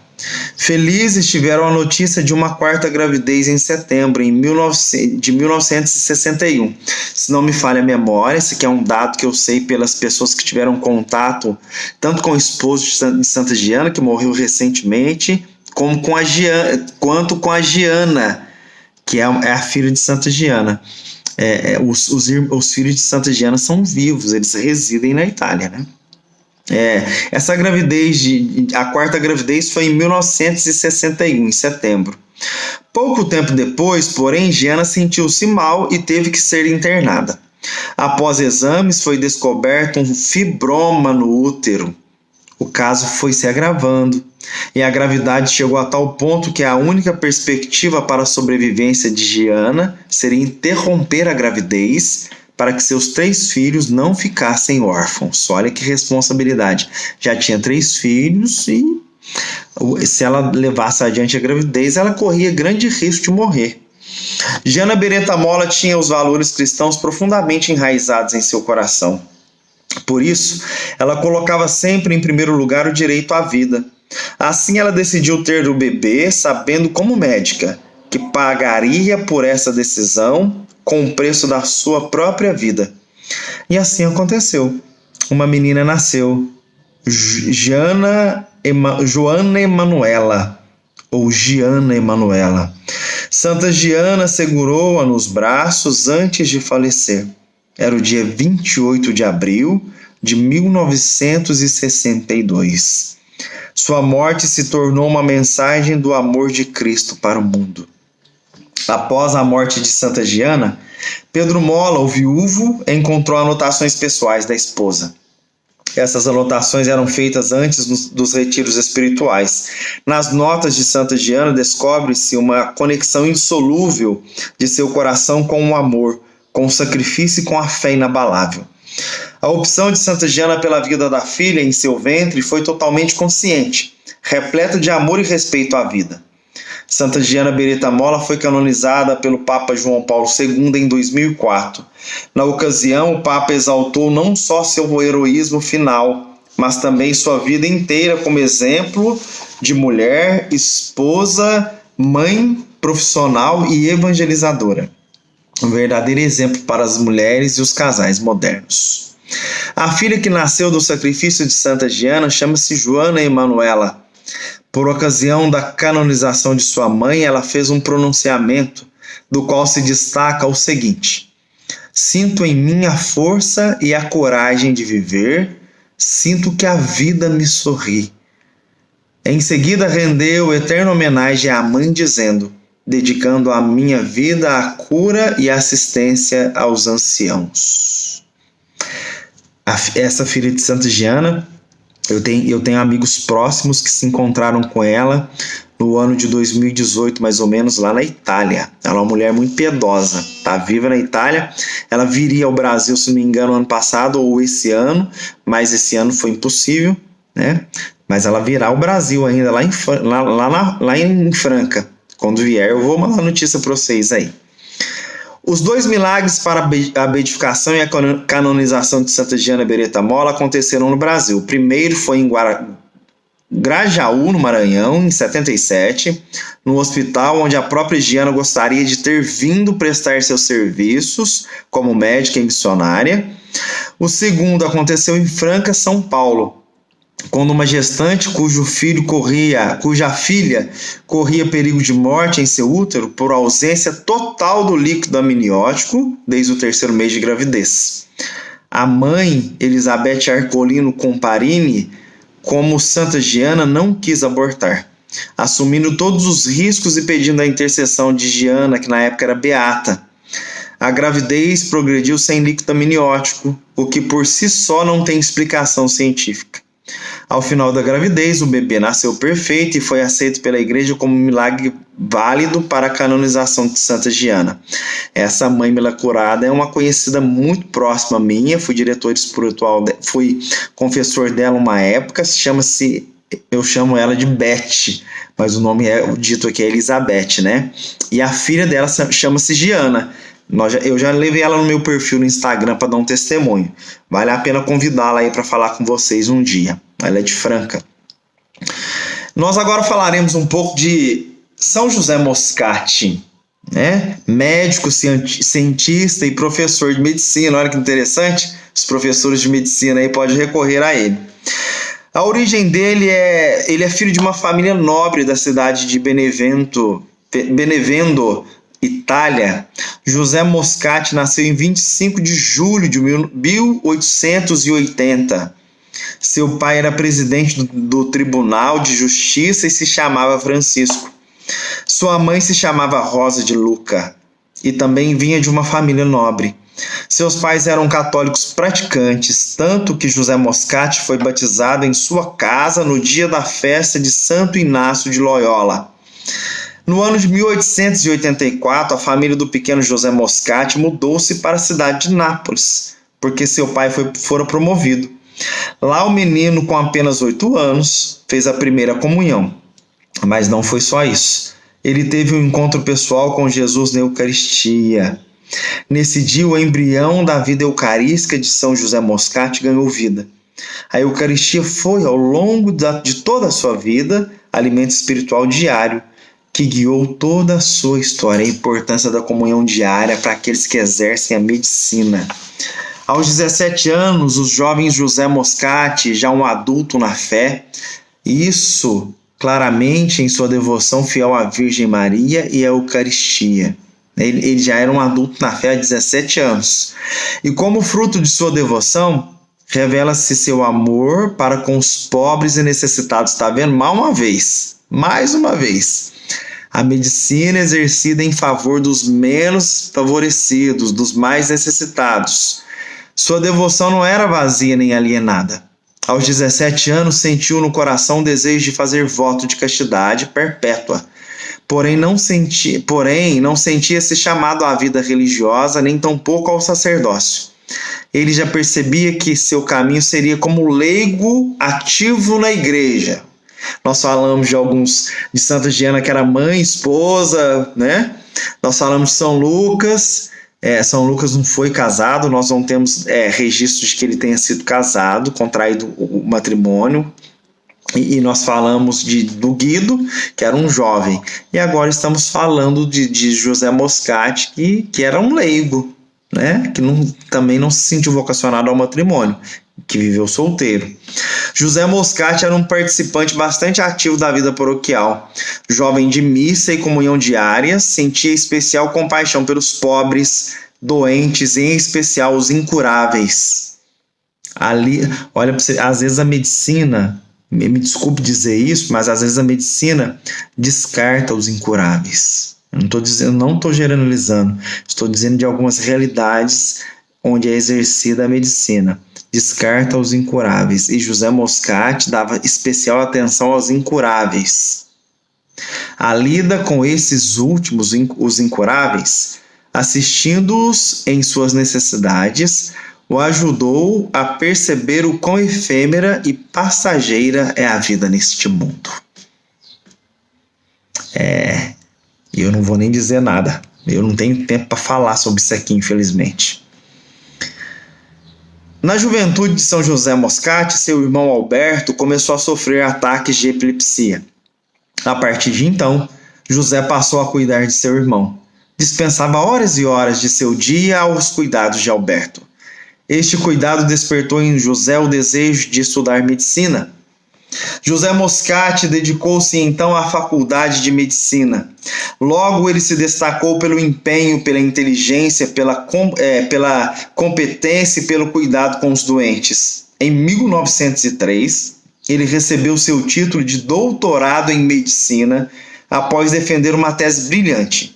Felizes tiveram a notícia de uma 4ª gravidez em setembro de 1961. Se não me falha a memória, esse aqui é um dado que eu sei pelas pessoas que tiveram contato tanto com o esposo de Santa Giana, que morreu recentemente, quanto com a Giana, que é a filha de Santa Giana. os filhos de Santa Giana são vivos, eles residem na Itália, né? Essa gravidez, a quarta gravidez foi em 1961, em setembro. Pouco tempo depois, porém, Giana sentiu-se mal e teve que ser internada. Após exames, foi descoberto um fibroma no útero. O caso foi se agravando e a gravidade chegou a tal ponto que a única perspectiva para a sobrevivência de Giana seria interromper a gravidez para que seus 3 filhos não ficassem órfãos. Olha que responsabilidade. Já tinha 3 filhos e se ela levasse adiante a gravidez, ela corria grande risco de morrer. Giana Beretta Molla tinha os valores cristãos profundamente enraizados em seu coração. Por isso, ela colocava sempre em primeiro lugar o direito à vida. Assim, ela decidiu ter o bebê, sabendo como médica que pagaria por essa decisão com o preço da sua própria vida. E assim aconteceu. Uma menina nasceu, Joana Emanuela, ou Giana Emanuela. Santa Giana segurou-a nos braços antes de falecer. Era o dia 28 de abril de 1962. Sua morte se tornou uma mensagem do amor de Cristo para o mundo. Após a morte de Santa Giana, Pedro Molla, o viúvo, encontrou anotações pessoais da esposa. Essas anotações eram feitas antes dos retiros espirituais. Nas notas de Santa Giana descobre-se uma conexão insolúvel de seu coração com o amor, com o sacrifício e com a fé inabalável. A opção de Santa Giana pela vida da filha em seu ventre foi totalmente consciente, repleta de amor e respeito à vida. Santa Giana Beretta Molla foi canonizada pelo Papa João Paulo II em 2004. Na ocasião, o Papa exaltou não só seu heroísmo final, mas também sua vida inteira como exemplo de mulher, esposa, mãe, profissional e evangelizadora. Um verdadeiro exemplo para as mulheres e os casais modernos. A filha que nasceu do sacrifício de Santa Giana chama-se Joana Emanuela. Por ocasião da canonização de sua mãe, ela fez um pronunciamento do qual se destaca o seguinte: sinto em mim a força e a coragem de viver, sinto que a vida me sorri. Em seguida rendeu eterna homenagem à mãe dizendo: dedicando a minha vida à cura e assistência aos anciãos. Essa filha de Santa Giana, eu tenho amigos próximos que se encontraram com ela no ano de 2018, mais ou menos, lá na Itália. Ela é uma mulher muito piedosa, está viva na Itália. Ela viria ao Brasil, se não me engano, ano passado ou esse ano, mas esse ano foi impossível, né? Mas ela virá ao Brasil ainda, lá em Franca. Quando vier, eu vou mandar notícia para vocês aí. Os 2 milagres para a beatificação e a canonização de Santa Giana Beretta Molla aconteceram no Brasil. O primeiro foi em Grajaú, no Maranhão, em 77, no hospital onde a própria Giana gostaria de ter vindo prestar seus serviços como médica e missionária. O segundo aconteceu em Franca, São Paulo, quando uma gestante cuja filha corria perigo de morte em seu útero por ausência total do líquido amniótico desde o 3º mês de gravidez. A mãe, Elizabeth Arcolino Comparini, como Santa Giana, não quis abortar, assumindo todos os riscos e pedindo a intercessão de Giana, que na época era beata. A gravidez progrediu sem líquido amniótico, o que por si só não tem explicação científica. Ao final da gravidez, o bebê nasceu perfeito e foi aceito pela igreja como um milagre válido para a canonização de Santa Giana. Essa mãe milacurada é uma conhecida muito próxima minha, fui diretor espiritual, fui confessor dela uma época, eu chamo ela de Beth, mas o nome dito aqui é Elizabeth, né? E a filha dela chama-se Giana. Eu já levei ela no meu perfil no Instagram para dar um testemunho. Vale a pena convidá-la aí para falar com vocês um dia. Ela é de Franca. Nós agora falaremos um pouco de São José Moscati, né? Médico, cientista e professor de medicina. Olha que interessante. Os professores de medicina aí podem recorrer a ele. A origem dele ele é filho de uma família nobre da cidade de Benevento, Itália, José Moscati nasceu em 25 de julho de 1880. Seu pai era presidente do Tribunal de Justiça e se chamava Francisco. Sua mãe se chamava Rosa de Luca e também vinha de uma família nobre. Seus pais eram católicos praticantes, tanto que José Moscati foi batizado em sua casa no dia da festa de Santo Inácio de Loyola. No ano de 1884, a família do pequeno José Moscati mudou-se para a cidade de Nápoles, porque seu pai fora promovido. Lá o menino, com apenas 8 anos, fez a primeira comunhão. Mas não foi só isso. Ele teve um encontro pessoal com Jesus na Eucaristia. Nesse dia, o embrião da vida eucarística de São José Moscati ganhou vida. A Eucaristia foi, ao longo de toda a sua vida, alimento espiritual diário, que guiou toda a sua história. A importância da comunhão diária para aqueles que exercem a medicina. Aos 17 anos, o jovem José Moscati, já um adulto na fé, isso claramente em sua devoção fiel à Virgem Maria e à Eucaristia. Ele já era um adulto na fé há 17 anos. E como fruto de sua devoção, revela-se seu amor para com os pobres e necessitados. Está vendo? Mais uma vez. A medicina exercida em favor dos menos favorecidos, dos mais necessitados. Sua devoção não era vazia nem alienada. Aos 17 anos, sentiu no coração o desejo de fazer voto de castidade perpétua. Porém, não sentia-se chamado à vida religiosa, nem tampouco ao sacerdócio. Ele já percebia que seu caminho seria como leigo ativo na igreja. Nós falamos de Santa Diana, que era mãe, esposa, né? Nós falamos de São Lucas. São Lucas não foi casado, nós não temos registro de que ele tenha sido casado, contraído o matrimônio. E nós falamos do Guido, que era um jovem. E agora estamos falando de José Moscati, que era um leigo, né? Que também não se sentiu vocacionado ao matrimônio, que viveu solteiro. José Moscati era um participante bastante ativo da vida paroquial. Jovem de missa e comunhão diária, sentia especial compaixão pelos pobres, doentes, e em especial os incuráveis. Ali, olha para você, às vezes a medicina, me desculpe dizer isso, mas às vezes a medicina descarta os incuráveis. Eu não estou generalizando, estou dizendo de algumas realidades onde é exercida a medicina. Descarta os incuráveis. E José Moscati dava especial atenção aos incuráveis. A lida com esses últimos, os incuráveis, assistindo-os em suas necessidades, o ajudou a perceber o quão efêmera e passageira é a vida neste mundo. Eu não vou nem dizer nada. Eu não tenho tempo para falar sobre isso aqui, infelizmente. Na juventude de São José Moscati, seu irmão Alberto começou a sofrer ataques de epilepsia. A partir de então, José passou a cuidar de seu irmão. Dispensava horas e horas de seu dia aos cuidados de Alberto. Este cuidado despertou em José o desejo de estudar medicina. José Moscati dedicou-se então à faculdade de medicina. Logo ele se destacou pelo empenho, pela inteligência, pela competência e pelo cuidado com os doentes. Em 1903, ele recebeu seu título de doutorado em medicina após defender uma tese brilhante.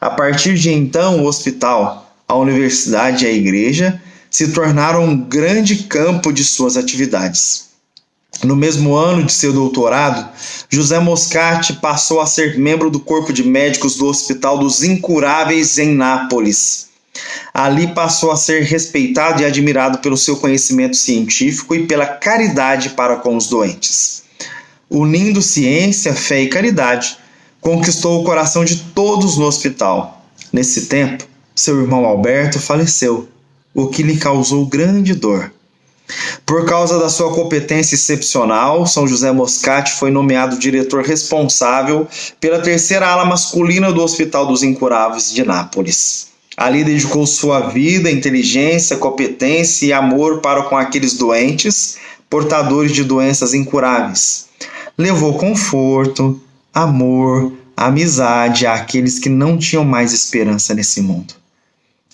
A partir de então, o hospital, a universidade e a igreja se tornaram um grande campo de suas atividades. No mesmo ano de seu doutorado, José Moscati passou a ser membro do corpo de médicos do Hospital dos Incuráveis em Nápoles. Ali passou a ser respeitado e admirado pelo seu conhecimento científico e pela caridade para com os doentes. Unindo ciência, fé e caridade, conquistou o coração de todos no hospital. Nesse tempo, seu irmão Alberto faleceu, o que lhe causou grande dor. Por causa da sua competência excepcional, São José Moscati foi nomeado diretor responsável pela terceira ala masculina do Hospital dos Incuráveis de Nápoles. Ali dedicou sua vida, inteligência, competência e amor para com aqueles doentes, portadores de doenças incuráveis. Levou conforto, amor, amizade àqueles que não tinham mais esperança nesse mundo.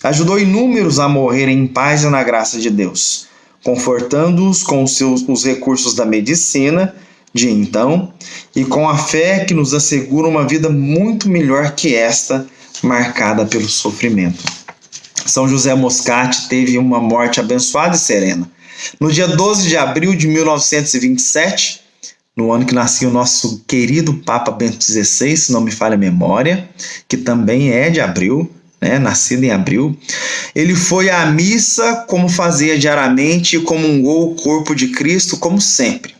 Ajudou inúmeros a morrerem em paz e na graça de Deus, confortando-os com os recursos da medicina de então e com a fé que nos assegura uma vida muito melhor que esta, marcada pelo sofrimento. São José Moscati teve uma morte abençoada e serena. No dia 12 de abril de 1927, no ano que nascia o nosso querido Papa Bento XVI, se não me falha a memória, que também é de abril, nascido em abril, ele foi à missa como fazia diariamente e comungou o corpo de Cristo como sempre.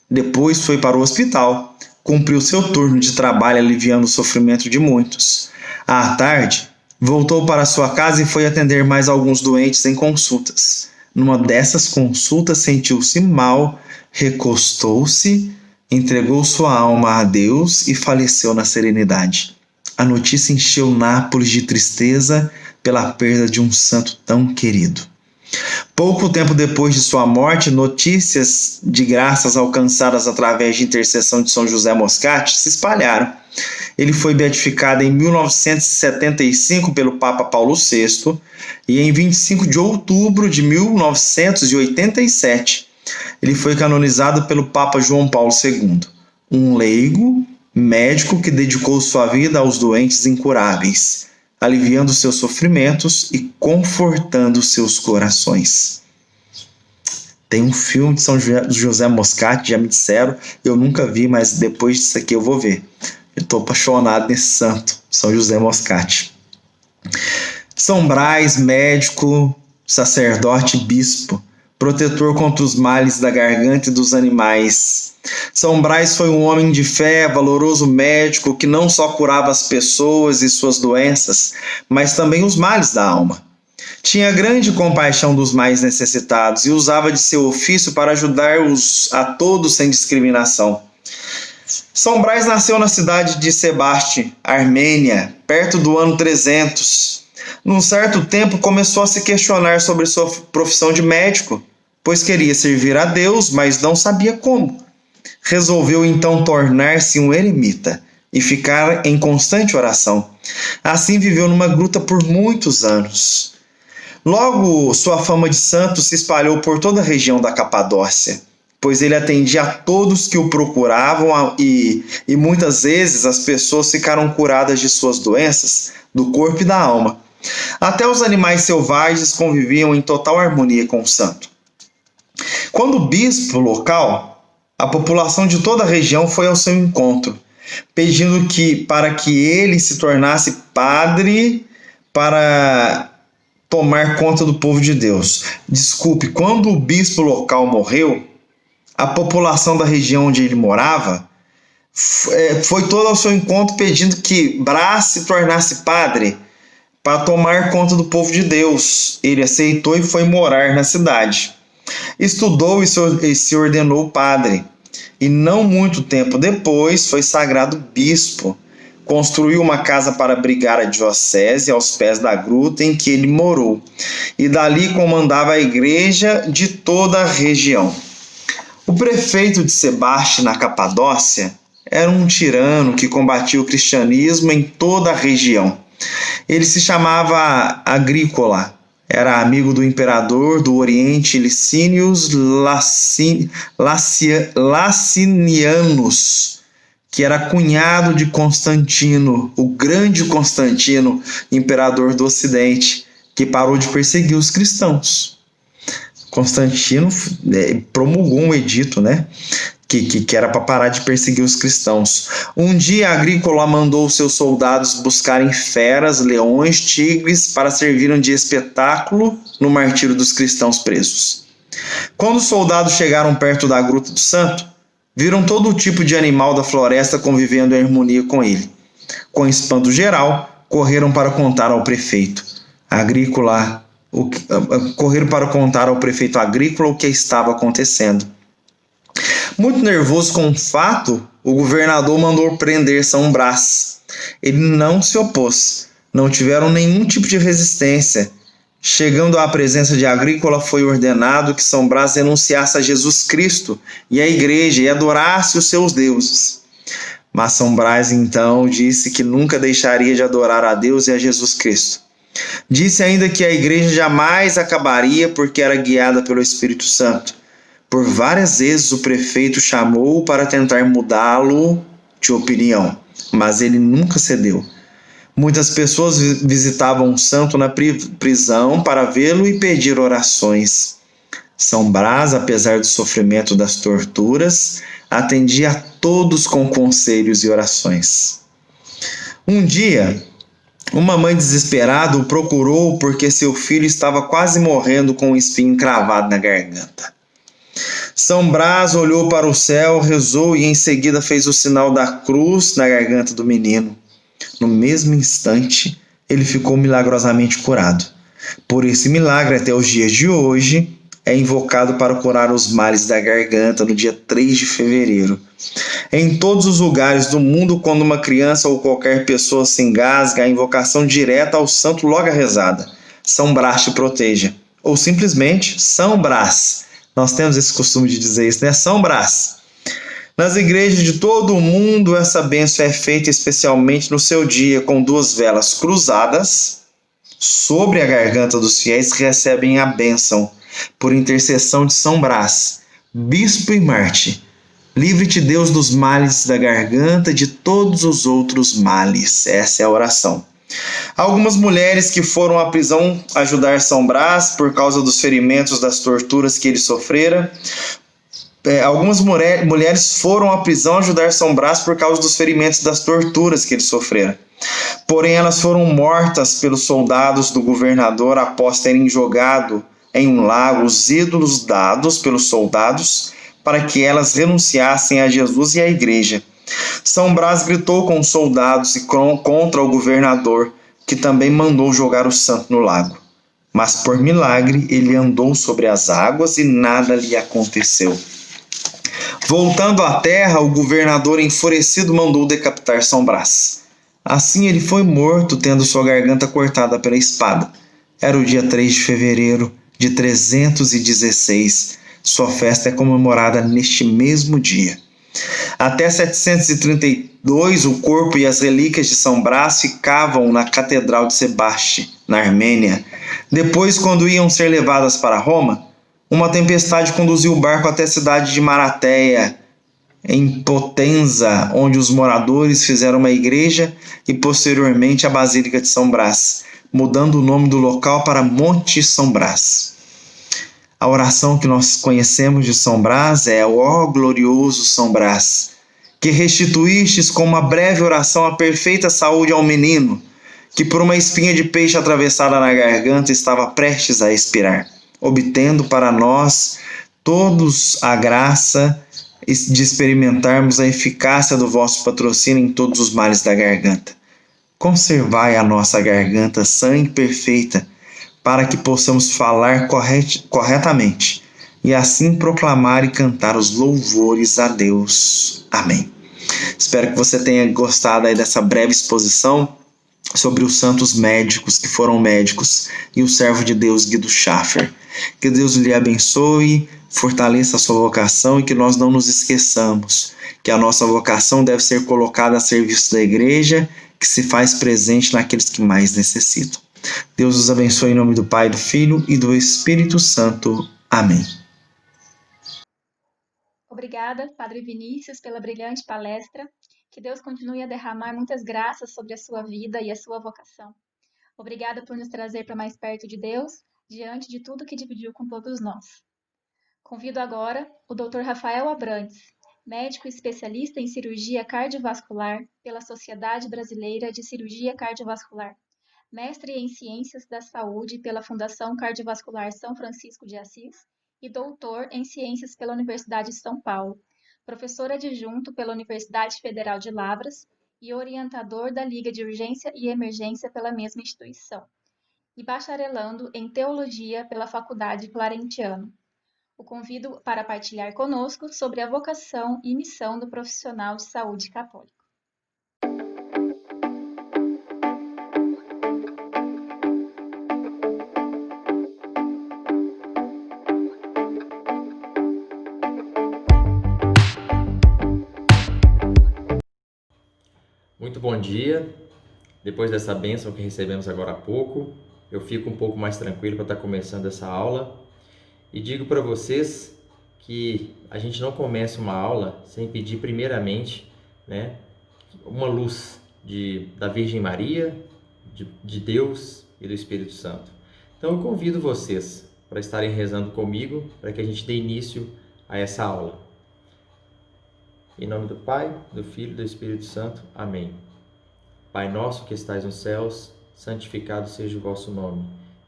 Depois foi para o hospital, cumpriu seu turno de trabalho aliviando o sofrimento de muitos. À tarde, voltou para sua casa e foi atender mais alguns doentes em consultas. Numa dessas consultas sentiu-se mal, recostou-se, entregou sua alma a Deus e faleceu na serenidade. A notícia encheu Nápoles de tristeza pela perda de um santo tão querido. Pouco tempo depois de sua morte, notícias de graças alcançadas através de intercessão de São José Moscati se espalharam. Ele foi beatificado em 1975 pelo Papa Paulo VI e em 25 de outubro de 1987 ele foi canonizado pelo Papa João Paulo II, um leigo, médico que dedicou sua vida aos doentes incuráveis, aliviando seus sofrimentos e confortando seus corações. Tem um filme de São José Moscati, já me disseram, eu nunca vi, mas depois disso aqui eu vou ver. Eu estou apaixonado nesse santo, São José Moscati. São Brás, médico, sacerdote, bispo, protetor contra os males da garganta e dos animais. São Brás foi um homem de fé, valoroso médico que não só curava as pessoas e suas doenças, mas também os males da alma. Tinha grande compaixão dos mais necessitados e usava de seu ofício para ajudar a todos sem discriminação. São Brás nasceu na cidade de Sebaste, Armênia, perto do ano 300. Num certo tempo começou a se questionar sobre sua profissão de médico, pois queria servir a Deus, mas não sabia como. Resolveu então tornar-se um eremita e ficar em constante oração. Assim viveu numa gruta por muitos anos. Logo, sua fama de santo se espalhou por toda a região da Capadócia, pois ele atendia a todos que o procuravam e muitas vezes as pessoas ficaram curadas de suas doenças, do corpo e da alma. Até os animais selvagens conviviam em total harmonia com o santo. Quando o bispo local, a população de toda a região foi ao seu encontro, pedindo para que ele se tornasse padre para tomar conta do povo de Deus. Desculpe, quando o bispo local morreu, a população da região onde ele morava foi toda ao seu encontro pedindo que Brás se tornasse padre para tomar conta do povo de Deus. Ele aceitou e foi morar na cidade. Estudou e se ordenou padre. E não muito tempo depois foi sagrado bispo. Construiu uma casa para abrigar a diocese aos pés da gruta em que ele morou. E dali comandava a igreja de toda a região. O prefeito de Sebaste, na Capadócia, era um tirano que combatia o cristianismo em toda a região. Ele se chamava Agrícola, era amigo do imperador do Oriente Licínios Licinianus, que era cunhado de Constantino, o grande Constantino, imperador do Ocidente, que parou de perseguir os cristãos. Constantino promulgou um edito, que era para parar de perseguir os cristãos. Um dia, Agrícola mandou seus soldados buscarem feras, leões, tigres para servirem de espetáculo no martírio dos cristãos presos. Quando os soldados chegaram perto da Gruta do Santo, viram todo tipo de animal da floresta convivendo em harmonia com ele. Com espanto geral, correram para contar ao prefeito Agrícola o que estava acontecendo. Muito nervoso com o fato, o governador mandou prender São Brás. Ele não se opôs, não tiveram nenhum tipo de resistência. Chegando à presença de Agrícola, foi ordenado que São Brás denunciasse a Jesus Cristo e a igreja e adorasse os seus deuses. Mas São Brás, então, disse que nunca deixaria de adorar a Deus e a Jesus Cristo. Disse ainda que a igreja jamais acabaria porque era guiada pelo Espírito Santo. Por várias vezes o prefeito chamou para tentar mudá-lo de opinião, mas ele nunca cedeu. Muitas pessoas visitavam o santo na prisão para vê-lo e pedir orações. São Brás, apesar do sofrimento das torturas, atendia a todos com conselhos e orações. Um dia, uma mãe desesperada o procurou porque seu filho estava quase morrendo com um espinho cravado na garganta. São Brás olhou para o céu, rezou e em seguida fez o sinal da cruz na garganta do menino. No mesmo instante, ele ficou milagrosamente curado. Por esse milagre, até os dias de hoje, é invocado para curar os males da garganta no dia 3 de fevereiro. Em todos os lugares do mundo, quando uma criança ou qualquer pessoa se engasga, a invocação direta ao santo logo é rezada. São Brás te proteja. Ou simplesmente, São Brás. Nós temos esse costume de dizer isso, né? São Brás. Nas igrejas de todo o mundo, essa bênção é feita especialmente no seu dia, com 2 velas cruzadas sobre a garganta dos fiéis que recebem a bênção por intercessão de São Brás, bispo e mártir. Livre-te, Deus, dos males da garganta e de todos os outros males. Essa é a oração. Algumas mulheres que foram à prisão ajudar São Brás por causa dos ferimentos das torturas que ele sofrera. Algumas mulheres foram à prisão ajudar São Brás por causa dos ferimentos das torturas que ele sofrera. Porém, elas foram mortas pelos soldados do governador após terem jogado em um lago os ídolos dados pelos soldados para que elas renunciassem a Jesus e à igreja. São Brás gritou com os soldados e contra o governador, que também mandou jogar o santo no lago. Mas por milagre ele andou sobre as águas e nada lhe aconteceu. Voltando à terra, o governador enfurecido mandou decapitar São Brás. Assim ele foi morto, tendo sua garganta cortada pela espada. Era o dia 3 de fevereiro de 316. Sua festa é comemorada neste mesmo dia. Até 732, o corpo e as relíquias de São Brás ficavam na Catedral de Sebaste, na Armênia. Depois, quando iam ser levadas para Roma, uma tempestade conduziu o barco até a cidade de Marateia, em Potenza, onde os moradores fizeram uma igreja e posteriormente a Basílica de São Brás, mudando o nome do local para Monte São Brás. A oração que nós conhecemos de São Brás é: ó glorioso São Brás, que restituístes com uma breve oração a perfeita saúde ao menino, que por uma espinha de peixe atravessada na garganta estava prestes a expirar, obtendo para nós todos a graça de experimentarmos a eficácia do vosso patrocínio em todos os males da garganta. Conservai a nossa garganta sã e perfeita, para que possamos falar corretamente e assim proclamar e cantar os louvores a Deus. Amém. Espero que você tenha gostado aí dessa breve exposição sobre os santos médicos que foram médicos e o servo de Deus Guido Schaffer. Que Deus lhe abençoe, fortaleça a sua vocação e que nós não nos esqueçamos que a nossa vocação deve ser colocada a serviço da igreja, que se faz presente naqueles que mais necessitam. Deus os abençoe em nome do Pai, do Filho e do Espírito Santo. Amém. Obrigada, Padre Vinícius, pela brilhante palestra. Que Deus continue a derramar muitas graças sobre a sua vida e a sua vocação. Obrigada por nos trazer para mais perto de Deus, diante de tudo que dividiu com todos nós. Convido agora o Dr. Rafael Abrantes, médico especialista em cirurgia cardiovascular pela Sociedade Brasileira de Cirurgia Cardiovascular, mestre em Ciências da Saúde pela Fundação Cardiovascular São Francisco de Assis e doutor em Ciências pela Universidade de São Paulo, professor adjunto pela Universidade Federal de Lavras e orientador da Liga de Urgência e Emergência pela mesma instituição, e bacharelando em Teologia pela Faculdade Clarentiano. O convido para partilhar conosco sobre a vocação e missão do profissional de saúde católico. Muito bom dia. Depois dessa bênção que recebemos agora há pouco, eu fico um pouco mais tranquilo para estar começando essa aula e digo para vocês que a gente não começa uma aula sem pedir primeiramente, né, uma luz da Virgem Maria, de Deus e do Espírito Santo. Então eu convido vocês para estarem rezando comigo para que a gente dê início a essa aula. Em nome do Pai, do Filho e do Espírito Santo. Amém. Pai nosso que estais nos céus, santificado seja o vosso nome.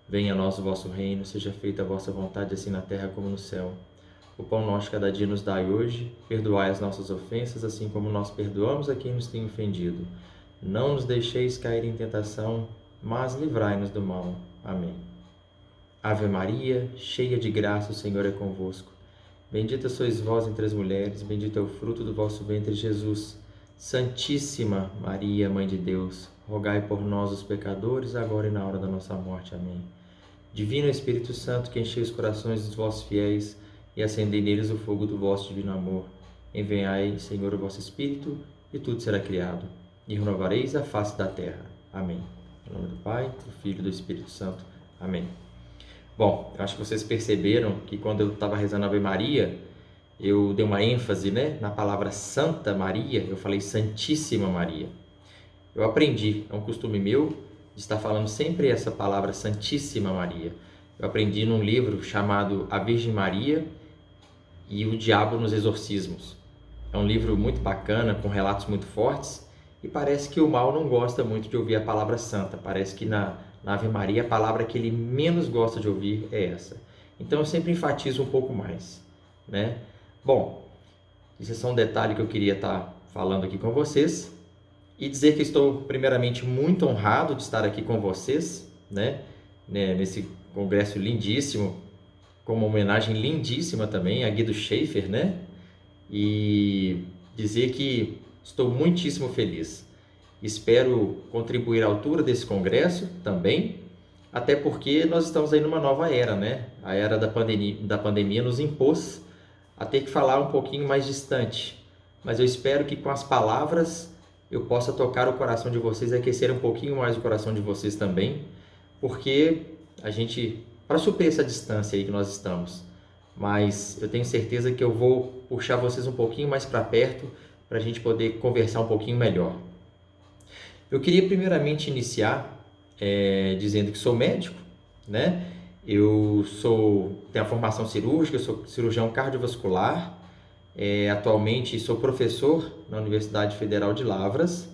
Venha a nós o vosso reino, seja feita a vossa vontade, assim na terra como no céu. O pão nosso cada dia nos dai hoje, perdoai as nossas ofensas, assim como nós perdoamos a quem nos tem ofendido. Não nos deixeis cair em tentação, mas livrai-nos do mal. Amém. Ave Maria, cheia de graça, o Senhor é convosco. Bendita sois vós entre as mulheres, bendito é o fruto do vosso ventre, Jesus. Santíssima Maria, Mãe de Deus, rogai por nós, os pecadores, agora e na hora da nossa morte. Amém. Divino Espírito Santo, que enchei os corações dos vossos fiéis e acendei neles o fogo do vosso divino amor. Enviai, Senhor, o vosso Espírito, e tudo será criado, e renovareis a face da terra. Amém. Em nome do Pai, do Filho e do Espírito Santo. Amém. Bom, eu acho que vocês perceberam que quando eu estava rezando a Ave Maria, eu dei uma ênfase, na palavra Santa Maria, eu falei Santíssima Maria. Eu aprendi, é um costume meu, de estar falando sempre essa palavra Santíssima Maria. Eu aprendi num livro chamado A Virgem Maria e o Diabo nos Exorcismos. É um livro muito bacana, com relatos muito fortes, e parece que o mal não gosta muito de ouvir a palavra santa. Parece que na Ave Maria a palavra que ele menos gosta de ouvir é essa. Então eu sempre enfatizo um pouco mais, Bom, esse é só um detalhe que eu queria estar falando aqui com vocês e dizer que estou primeiramente muito honrado de estar aqui com vocês, nesse congresso lindíssimo, com uma homenagem lindíssima também a Guido Schaeffer, E dizer que estou muitíssimo feliz. Espero contribuir à altura desse congresso também, até porque nós estamos aí numa nova era, A era da pandemia nos impôs a ter que falar um pouquinho mais distante. Mas eu espero que com as palavras eu possa tocar o coração de vocês, aquecer um pouquinho mais o coração de vocês também, porque para suprir essa distância aí que nós estamos, mas eu tenho certeza que eu vou puxar vocês um pouquinho mais para perto, para a gente poder conversar um pouquinho melhor. Eu queria primeiramente iniciar dizendo que sou médico, Eu tenho a formação cirúrgica, eu sou cirurgião cardiovascular, atualmente sou professor na Universidade Federal de Lavras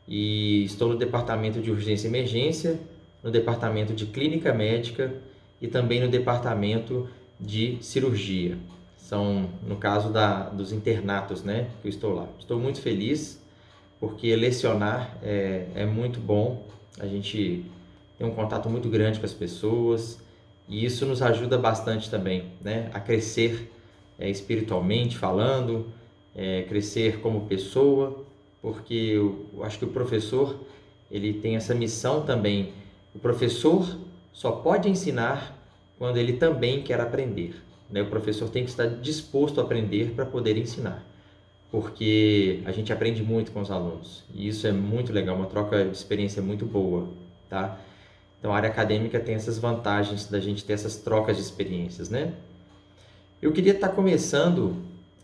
e estou no departamento de urgência e emergência, no departamento de clínica médica e também no departamento de cirurgia. São, no caso dos internatos, que eu estou lá. Estou muito feliz porque lecionar é muito bom, a gente tem um contato muito grande com as pessoas e isso nos ajuda bastante também, a crescer espiritualmente falando, crescer como pessoa, porque eu acho que o professor ele tem essa missão também. O professor só pode ensinar quando ele também quer aprender, O professor tem que estar disposto a aprender para poder ensinar, porque a gente aprende muito com os alunos e isso é muito legal, uma troca de experiência muito boa, Então a área acadêmica tem essas vantagens da gente ter essas trocas de experiências, Eu queria estar começando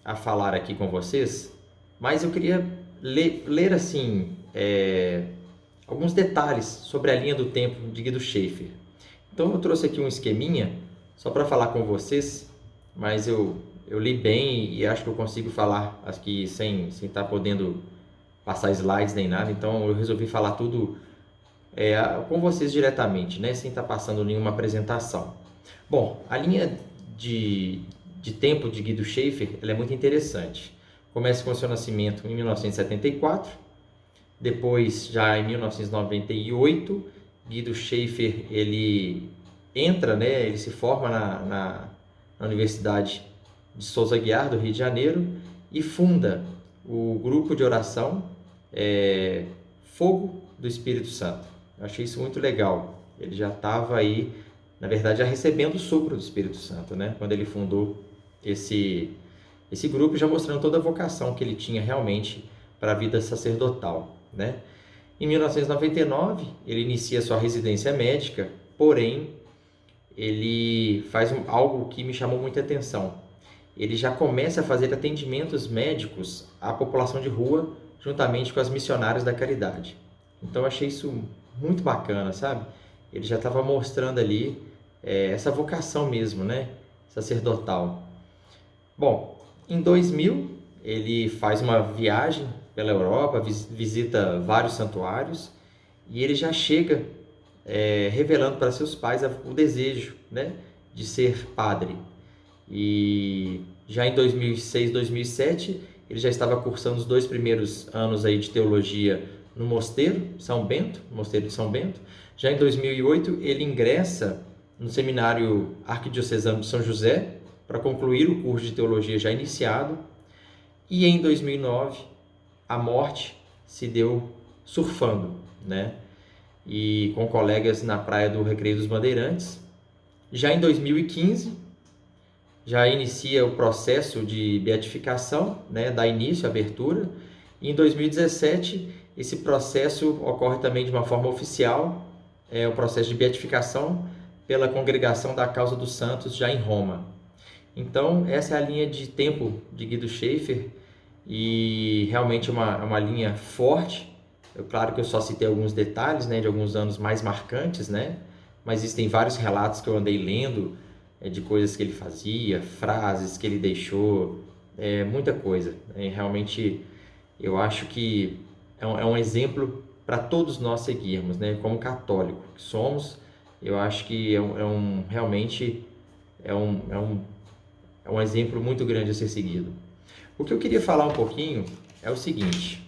a falar aqui com vocês, mas eu queria ler assim, alguns detalhes sobre a linha do tempo de Guido Schaeffer. Então eu trouxe aqui um esqueminha só para falar com vocês, mas eu li bem e acho que eu consigo falar aqui sem estar podendo passar slides nem nada, então eu resolvi falar tudo com vocês diretamente, sem estar passando nenhuma apresentação. Bom, a linha de tempo de Guido Schaeffer ela é muito interessante. Começa com o seu nascimento em 1974, depois já em 1998, Guido Schaeffer ele entra, ele se forma na Universidade de Souza Aguiar, do Rio de Janeiro, e funda o grupo de oração Fogo do Espírito Santo. Eu achei isso muito legal. Ele já estava aí, na verdade, já recebendo o sopro do Espírito Santo, quando ele fundou esse grupo, já mostrando toda a vocação que ele tinha realmente para a vida sacerdotal. né? Em 1999, ele inicia sua residência médica, porém, ele faz algo que me chamou muita atenção. Ele já começa a fazer atendimentos médicos à população de rua, juntamente com as missionárias da caridade. Então, eu achei isso muito bacana, sabe? Ele já estava mostrando ali essa vocação mesmo, né? Sacerdotal. Bom, em 2000, ele faz uma viagem pela Europa, visita vários santuários e ele já chega revelando para seus pais o desejo, né, de ser padre. E já em 2006, 2007, ele já estava cursando os 2 primeiros anos aí de teologia no mosteiro de São Bento. Já em 2008, ele ingressa no Seminário Arquidiocesano de São José para concluir o curso de teologia já iniciado. E em 2009, a morte se deu surfando, né? E com colegas na praia do Recreio dos Bandeirantes. Já em 2015, já inicia o processo de beatificação, né? Dá início à abertura. E em 2017, esse processo ocorre também de uma forma oficial, o processo de beatificação pela Congregação da Causa dos Santos, já em Roma. Então, essa é a linha de tempo de Guido Schaeffer, e realmente é uma linha forte. Claro que eu só citei alguns detalhes, né, de alguns anos mais marcantes, né, mas existem vários relatos que eu andei lendo de coisas que ele fazia, frases que ele deixou, muita coisa. Realmente, eu acho que é um exemplo para todos nós seguirmos, né, como católico que somos. Eu acho que realmente é um exemplo muito grande a ser seguido. O que eu queria falar um pouquinho é o seguinte: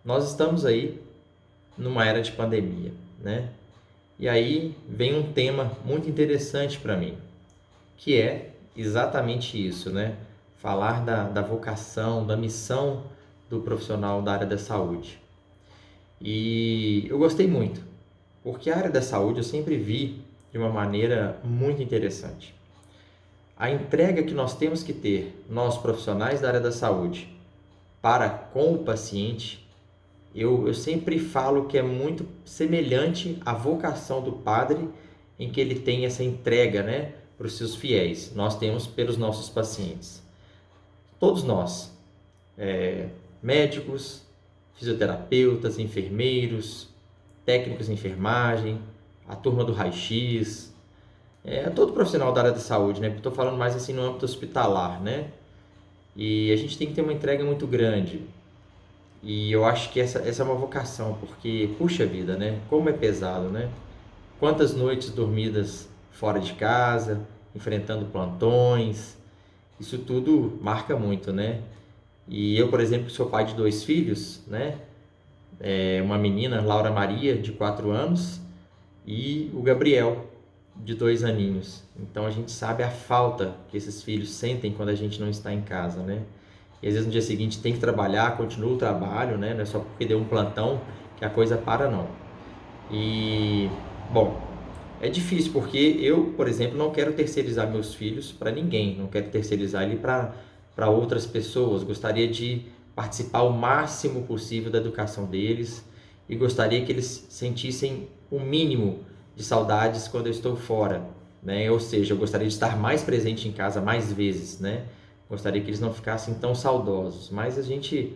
nós estamos aí numa era de pandemia, né? E aí vem um tema muito interessante para mim, que é exatamente isso, né? Falar da vocação, da missão do profissional da área da saúde. E eu gostei muito, porque a área da saúde eu sempre vi de uma maneira muito interessante. A entrega que nós temos que ter, nós profissionais da área da saúde, para com o paciente, eu sempre falo que é muito semelhante à vocação do padre, em que ele tem essa entrega, né, para os seus fiéis. Nós temos pelos nossos pacientes. Todos nós, médicos, fisioterapeutas, enfermeiros, técnicos de enfermagem, a turma do raio-x, todo profissional da área da saúde, né? Estou falando mais assim no âmbito hospitalar, né? E a gente tem que ter uma entrega muito grande. E eu acho que essa é uma vocação, porque, puxa vida, né? Como é pesado, né? Quantas noites dormidas fora de casa, enfrentando plantões, isso tudo marca muito, né? E eu, por exemplo, sou pai de 2 filhos, né? Uma menina, Laura Maria, de 4 anos, e o Gabriel, de 2 aninhos. Então a gente sabe a falta que esses filhos sentem quando a gente não está em casa, né? E às vezes no dia seguinte tem que trabalhar, continua o trabalho, né? Não é só porque deu um plantão que a coisa para, não. E, bom, é difícil porque eu, por exemplo, não quero terceirizar meus filhos para ninguém, não quero terceirizar ele para outras pessoas. Gostaria de participar o máximo possível da educação deles e gostaria que eles sentissem o mínimo de saudades quando eu estou fora, né? Ou seja, eu gostaria de estar mais presente em casa mais vezes, né? Gostaria que eles não ficassem tão saudosos, mas a gente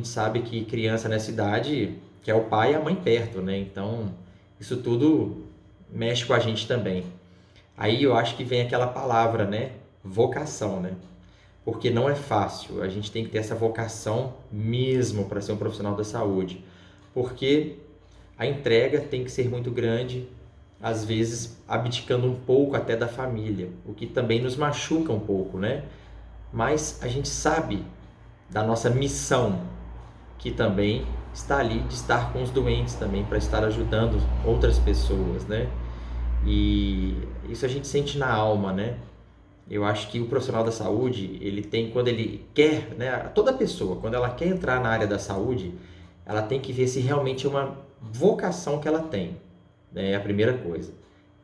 sabe que criança nessa idade quer o pai e a mãe perto, né? Então, isso tudo mexe com a gente também. Aí eu acho que vem aquela palavra, né? Vocação, né? Porque não é fácil, a gente tem que ter essa vocação mesmo para ser um profissional da saúde, porque a entrega tem que ser muito grande, às vezes abdicando um pouco até da família, o que também nos machuca um pouco, né? Mas a gente sabe da nossa missão, que também está ali de estar com os doentes também, para estar ajudando outras pessoas, né? E isso a gente sente na alma, né? Eu acho que o profissional da saúde, ele tem, quando ele quer, né? Toda pessoa, quando ela quer entrar na área da saúde, ela tem que ver se realmente é uma vocação que ela tem, né? É a primeira coisa.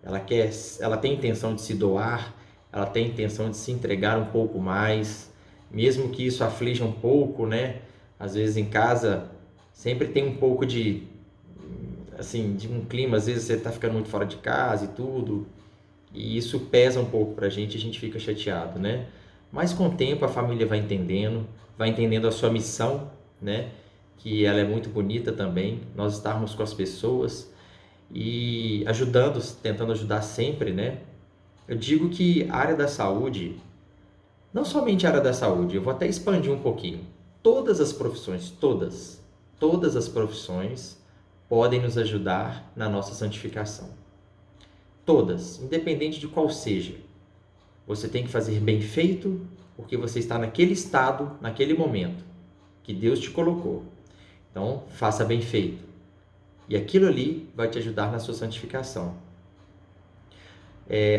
Ela tem intenção de se doar, ela tem intenção de se entregar um pouco mais, mesmo que isso aflija um pouco, né? Às vezes em casa sempre tem um pouco de, assim, de um clima, às vezes você está ficando muito fora de casa e tudo, e isso pesa um pouco para a gente fica chateado, né? Mas com o tempo a família vai entendendo a sua missão, né? Que ela é muito bonita também, nós estarmos com as pessoas e ajudando, tentando ajudar sempre, né? Eu digo que a área da saúde, não somente a área da saúde, eu vou até expandir um pouquinho. Todas as profissões, todas as profissões podem nos ajudar na nossa santificação. Todas, independente de qual seja. Você tem que fazer bem feito, porque você está naquele estado, naquele momento que Deus te colocou. Então, faça bem feito. E aquilo ali vai te ajudar na sua santificação.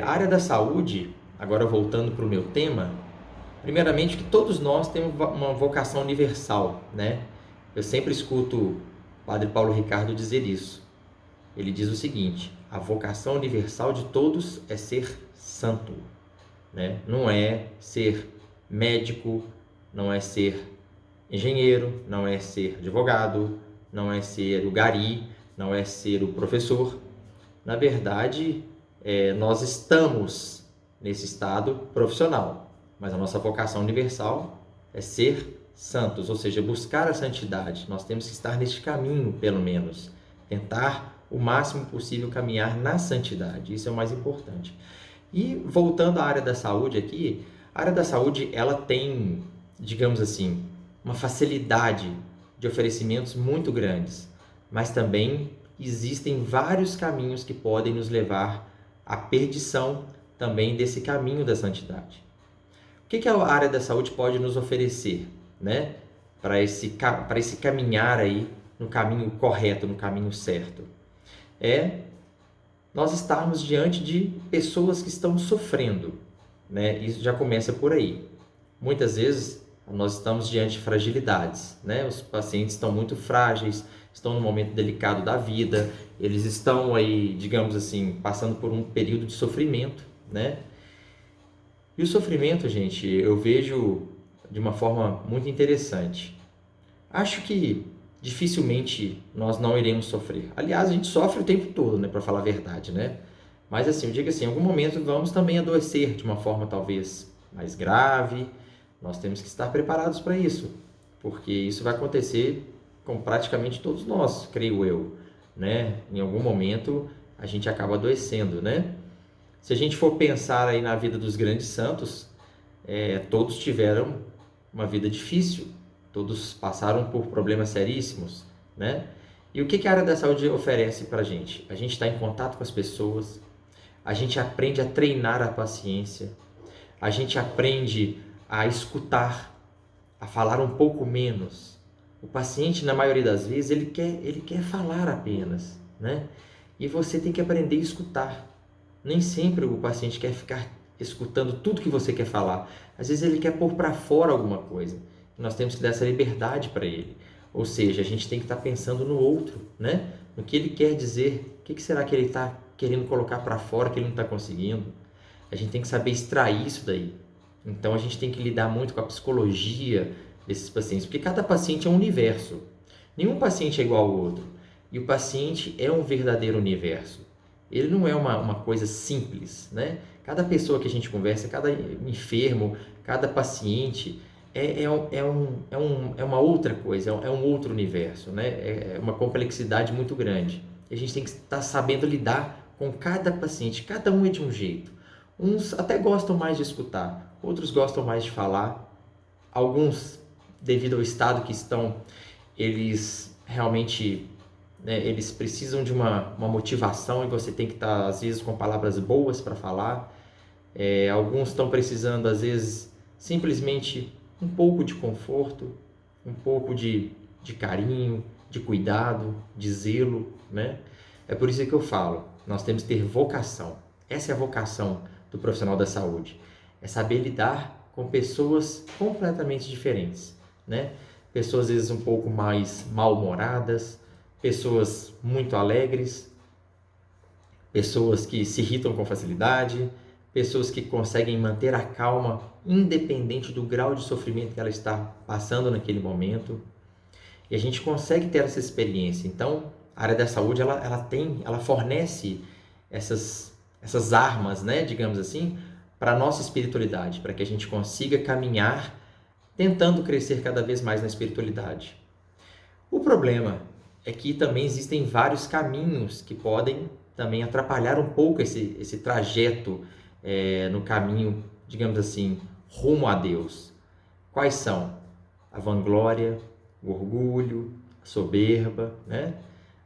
A área da saúde, agora voltando para o meu tema, primeiramente que todos nós temos uma vocação universal, né? Eu sempre escuto o Padre Paulo Ricardo dizer isso. Ele diz o seguinte: a vocação universal de todos é ser santo, né? Não é ser médico, não é ser engenheiro, não é ser advogado, não é ser o gari, não é ser o professor. Na verdade, nós estamos nesse estado profissional, mas a nossa vocação universal é ser santos, ou seja, buscar a santidade. Nós temos que estar neste caminho, pelo menos, tentar o máximo possível caminhar na santidade. Isso é o mais importante. E voltando à área da saúde aqui, a área da saúde ela tem, digamos assim, uma facilidade de oferecimentos muito grandes, mas também existem vários caminhos que podem nos levar à perdição também desse caminho da santidade. O que a área da saúde pode nos oferecer, né? Para esse caminhar aí no caminho correto, no caminho certo? Nós estarmos diante de pessoas que estão sofrendo, né? Isso já começa por aí. Muitas vezes nós estamos diante de fragilidades, né? Os pacientes estão muito frágeis, estão num momento delicado da vida, eles estão aí, digamos assim, passando por um período de sofrimento, né? E o sofrimento, gente, eu vejo de uma forma muito interessante. Acho que dificilmente nós não iremos sofrer. Aliás, a gente sofre o tempo todo, né, para falar a verdade, né? Mas assim, eu digo assim, em algum momento vamos também adoecer de uma forma talvez mais grave. Nós temos que estar preparados para isso, porque isso vai acontecer com praticamente todos nós, creio eu, né? Em algum momento a gente acaba adoecendo, né? Se a gente for pensar aí na vida dos grandes santos, todos tiveram uma vida difícil, todos passaram por problemas seríssimos, né? E o que a área da saúde oferece para a gente? A gente está em contato com as pessoas, a gente aprende a treinar a paciência, a gente aprende a escutar, a falar um pouco menos. O paciente, na maioria das vezes, ele quer falar apenas, né? E você tem que aprender a escutar. Nem sempre o paciente quer ficar escutando tudo que você quer falar. Às vezes ele quer pôr para fora alguma coisa. Nós temos que dar essa liberdade para ele. Ou seja, a gente tem que estar pensando no outro, né? No que ele quer dizer, o que será que ele está querendo colocar para fora que ele não está conseguindo. A gente tem que saber extrair isso daí. Então a gente tem que lidar muito com a psicologia desses pacientes, porque cada paciente é um universo. Nenhum paciente é igual ao outro. E o paciente é um verdadeiro universo. Ele não é uma coisa simples, né? Cada pessoa que a gente conversa, cada enfermo, cada paciente é uma outra coisa, é um outro universo, né? É uma complexidade muito grande. E a gente tem que estar sabendo lidar com cada paciente, cada um é de um jeito. Uns até gostam mais de escutar, outros gostam mais de falar. Alguns, devido ao estado que estão, eles realmente, né, eles precisam de uma motivação e você tem que estar, às vezes, com palavras boas para falar. Alguns estão precisando, às vezes, simplesmente um pouco de conforto, um pouco de carinho, de cuidado, de zelo, né? É por isso que eu falo, nós temos que ter vocação. Essa é a vocação do profissional da saúde. É saber lidar com pessoas completamente diferentes, né? Pessoas, às vezes, um pouco mais mal-humoradas, pessoas muito alegres, pessoas que se irritam com facilidade, pessoas que conseguem manter a calma independente do grau de sofrimento que ela está passando naquele momento. E a gente consegue ter essa experiência. Então, a área da saúde, ela fornece essas armas, né, digamos assim, para a nossa espiritualidade, para que a gente consiga caminhar tentando crescer cada vez mais na espiritualidade. O problema é que também existem vários caminhos que podem também atrapalhar um pouco esse trajeto no caminho, digamos assim, rumo a Deus. Quais são? A vanglória, o orgulho, a soberba, né?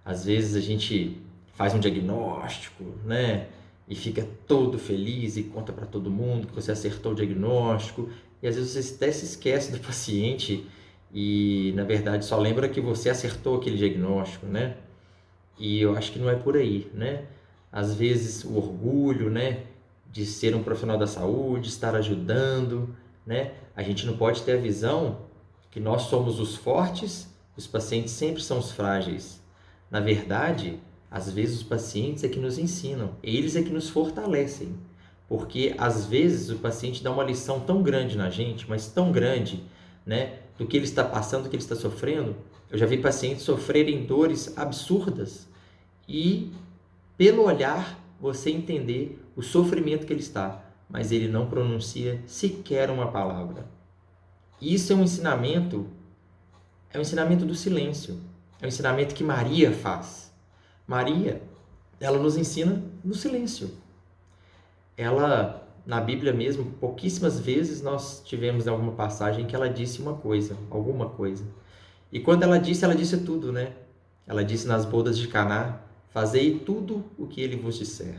Às vezes a gente faz um diagnóstico, né? E fica todo feliz e conta para todo mundo que você acertou o diagnóstico. E às vezes você até se esquece do paciente e, na verdade, só lembra que você acertou aquele diagnóstico, né? E eu acho que não é por aí, né? Às vezes o orgulho, né? De ser um profissional da saúde, estar ajudando, né? A gente não pode ter a visão que nós somos os fortes, os pacientes sempre são os frágeis. Na verdade, às vezes os pacientes é que nos ensinam, eles é que nos fortalecem. Porque às vezes o paciente dá uma lição tão grande na gente, mas tão grande, né? Do que ele está passando, do que ele está sofrendo. Eu já vi pacientes sofrerem dores absurdas e, pelo olhar, você entender o sofrimento que ele está, mas ele não pronuncia sequer uma palavra. Isso é um ensinamento do silêncio. É um ensinamento que Maria faz. Maria, ela nos ensina no silêncio. Ela, na Bíblia mesmo, pouquíssimas vezes nós tivemos alguma passagem que ela disse alguma coisa. E quando ela disse tudo, né? Ela disse nas bodas de Caná, fazei tudo o que ele vos disser.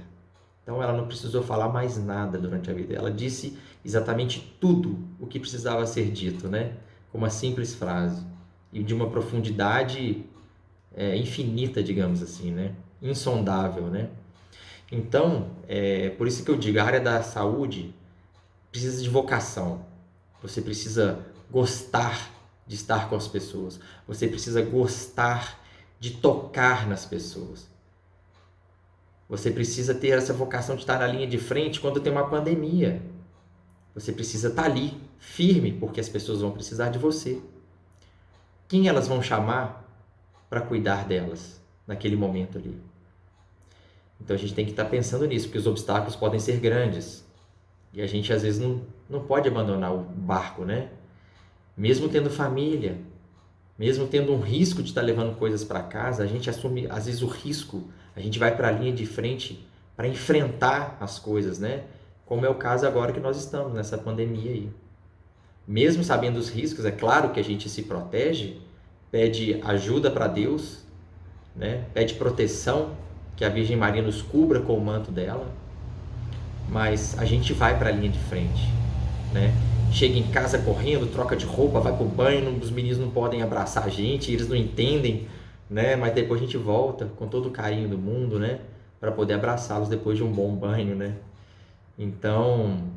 Então ela não precisou falar mais nada durante a vida. Ela disse exatamente tudo o que precisava ser dito, né? Com uma simples frase. E de uma profundidade infinita, digamos assim, né? Insondável, né? Então, por isso que eu digo, a área da saúde precisa de vocação. Você precisa gostar de estar com as pessoas. Você precisa gostar de tocar nas pessoas. Você precisa ter essa vocação de estar na linha de frente quando tem uma pandemia. Você precisa estar ali, firme, porque as pessoas vão precisar de você. Quem elas vão chamar para cuidar delas naquele momento ali? Então a gente tem que estar pensando nisso, porque os obstáculos podem ser grandes. E a gente às vezes não pode abandonar o barco, né? Mesmo tendo família, mesmo tendo um risco de estar levando coisas para casa, a gente assume às vezes o risco. A gente vai para a linha de frente para enfrentar as coisas, né? Como é o caso agora que nós estamos nessa pandemia aí. Mesmo sabendo os riscos, é claro que a gente se protege, pede ajuda para Deus, né? Pede proteção, que a Virgem Maria nos cubra com o manto dela, mas a gente vai para a linha de frente, né? Chega em casa correndo, troca de roupa, vai pro banho, os meninos não podem abraçar a gente, eles não entendem, né? Mas depois a gente volta com todo o carinho do mundo, né? Para poder abraçá-los depois de um bom banho, né? Então,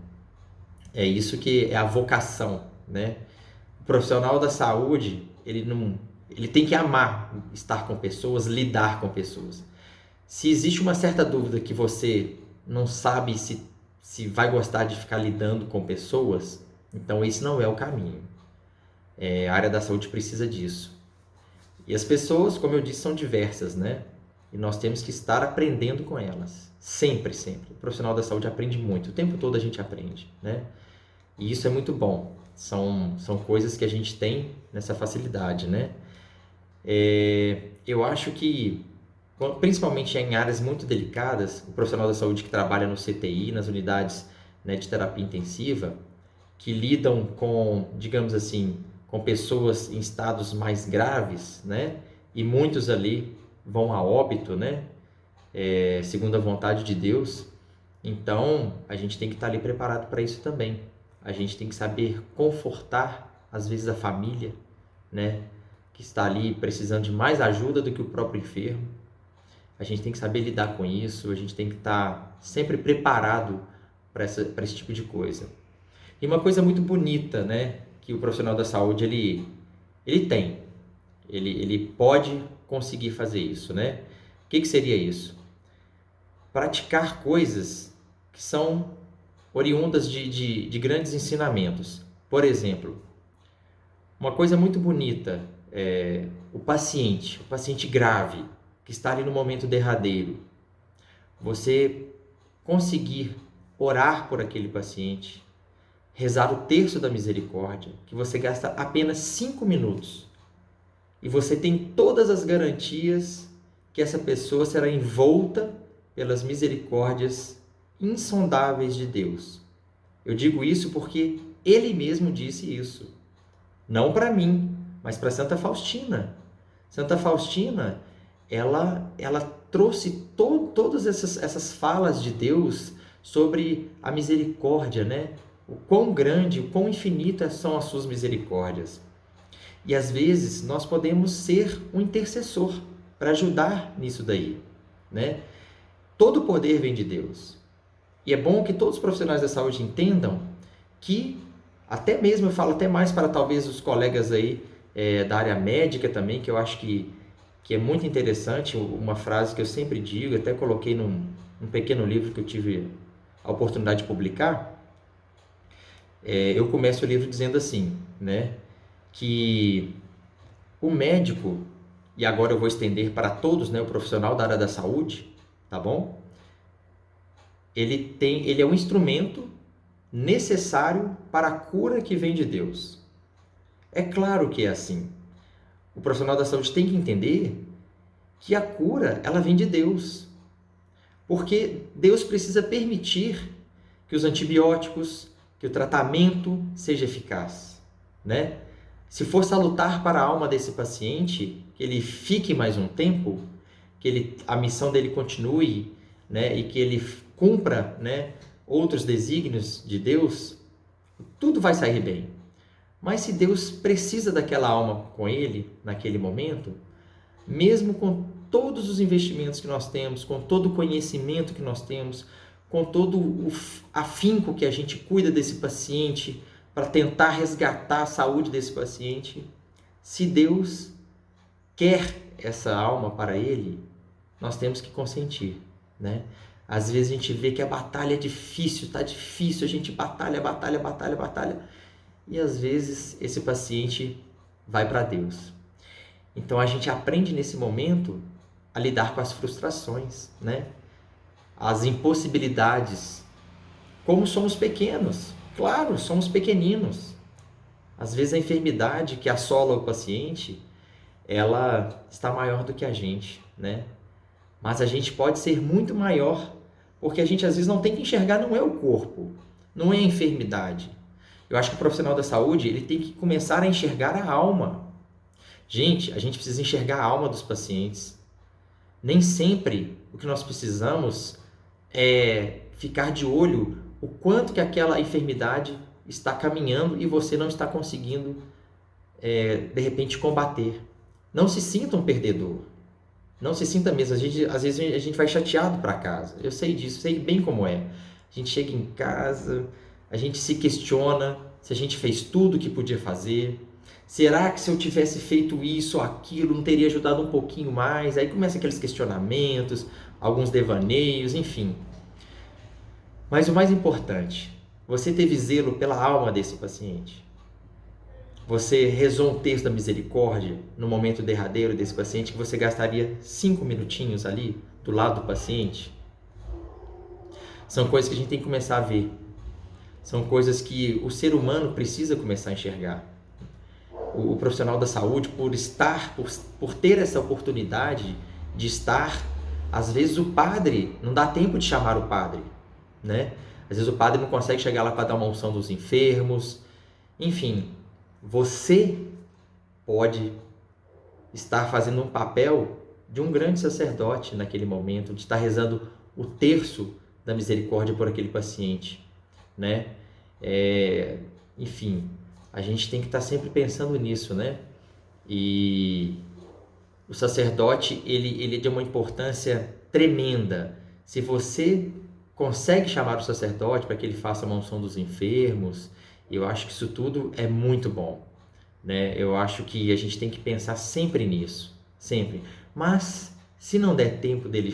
é isso que é a vocação, né? O profissional da saúde, ele tem que amar estar com pessoas, lidar com pessoas. Se existe uma certa dúvida que você não sabe se vai gostar de ficar lidando com pessoas, então esse não é o caminho. A área da saúde precisa disso. E as pessoas, como eu disse, são diversas, né? E nós temos que estar aprendendo com elas. Sempre, sempre. O profissional da saúde aprende muito. O tempo todo a gente aprende, né? E isso é muito bom. São coisas que a gente tem nessa facilidade, né? Eu acho que, principalmente em áreas muito delicadas, o profissional da saúde que trabalha no CTI, nas unidades, né, de terapia intensiva, que lidam com, digamos assim, com pessoas em estados mais graves, né? E muitos ali vão a óbito, né? Segundo a vontade de Deus. Então, a gente tem que estar ali preparado para isso também. A gente tem que saber confortar, às vezes, a família, né? Que está ali precisando de mais ajuda do que o próprio enfermo. A gente tem que saber lidar com isso, a gente tem que estar sempre preparado para esse tipo de coisa. E uma coisa muito bonita, né? Que o profissional da saúde, ele pode conseguir fazer isso, né? O que seria isso? Praticar coisas que são oriundas de grandes ensinamentos. Por exemplo, uma coisa muito bonita o paciente grave, que está ali no momento derradeiro, você conseguir orar por aquele paciente, rezar o terço da misericórdia, que você gasta apenas 5 minutos, e você tem todas as garantias que essa pessoa será envolta pelas misericórdias insondáveis de Deus. Eu digo isso porque ele mesmo disse isso. Não para mim, mas para Santa Faustina. Santa Faustina, ela trouxe todas essas falas de Deus sobre a misericórdia, né? O quão grande, o quão infinitas são as suas misericórdias. E às vezes nós podemos ser um intercessor para ajudar nisso daí, né? Todo o poder vem de Deus. E é bom que todos os profissionais da saúde entendam que, até mesmo eu falo até mais para talvez os colegas aí da área médica também, que eu acho que é muito interessante, uma frase que eu sempre digo, até coloquei num pequeno livro que eu tive a oportunidade de publicar. Eu começo o livro dizendo assim, né, que o médico, e agora eu vou estender para todos, né, o profissional da área da saúde, tá bom? Ele é um instrumento necessário para a cura que vem de Deus. É claro que é assim. O profissional da saúde tem que entender que a cura, ela vem de Deus. Porque Deus precisa permitir que os antibióticos, que o tratamento seja eficaz, né? Se for salutar para a alma desse paciente, que ele fique mais um tempo, que a missão dele continue, né? E que ele cumpra, né, outros desígnios de Deus, tudo vai sair bem. Mas se Deus precisa daquela alma com ele, naquele momento, mesmo com todos os investimentos que nós temos, com todo o conhecimento que nós temos, com todo o afinco que a gente cuida desse paciente, para tentar resgatar a saúde desse paciente, se Deus quer essa alma para ele, nós temos que consentir, né? Às vezes a gente vê que a batalha é difícil, tá difícil, a gente batalha, e às vezes esse paciente vai para Deus. Então a gente aprende nesse momento a lidar com as frustrações, né? As impossibilidades. Como somos pequenos, claro, somos pequeninos. Às vezes a enfermidade que assola o paciente, ela está maior do que a gente, né? Mas a gente pode ser muito maior, porque a gente às vezes não tem que enxergar, não é o corpo, não é a enfermidade. Eu acho que o profissional da saúde, ele tem que começar a enxergar a alma. Gente, a gente precisa enxergar a alma dos pacientes. Nem sempre o que nós precisamos é ficar de olho o quanto que aquela enfermidade está caminhando e você não está conseguindo, de repente, combater. Não se sinta um perdedor. Não se sinta mesmo. Às vezes a gente vai chateado para casa. Eu sei disso, sei bem como é. A gente chega em casa, a gente se questiona se a gente fez tudo o que podia fazer. Será que se eu tivesse feito isso ou aquilo, não teria ajudado um pouquinho mais? Aí começam aqueles questionamentos, alguns devaneios, enfim. Mas o mais importante, você teve zelo pela alma desse paciente? Você rezou um terço da misericórdia no momento derradeiro desse paciente, que você gastaria 5 minutinhos ali do lado do paciente? São coisas que a gente tem que começar a ver. São coisas que o ser humano precisa começar a enxergar. O profissional da saúde, por ter essa oportunidade de estar, às vezes o padre, não dá tempo de chamar o padre, né? Às vezes o padre não consegue chegar lá para dar uma unção dos enfermos. Enfim, você pode estar fazendo um papel de um grande sacerdote naquele momento, de estar rezando o terço da misericórdia por aquele paciente, né? Enfim, a gente tem que estar sempre pensando nisso, né? E o sacerdote, ele é de uma importância tremenda. Se você consegue chamar o sacerdote para que ele faça uma unção dos enfermos, eu acho que isso tudo é muito bom, né? Eu acho que a gente tem que pensar sempre nisso, sempre. Mas se não der tempo dele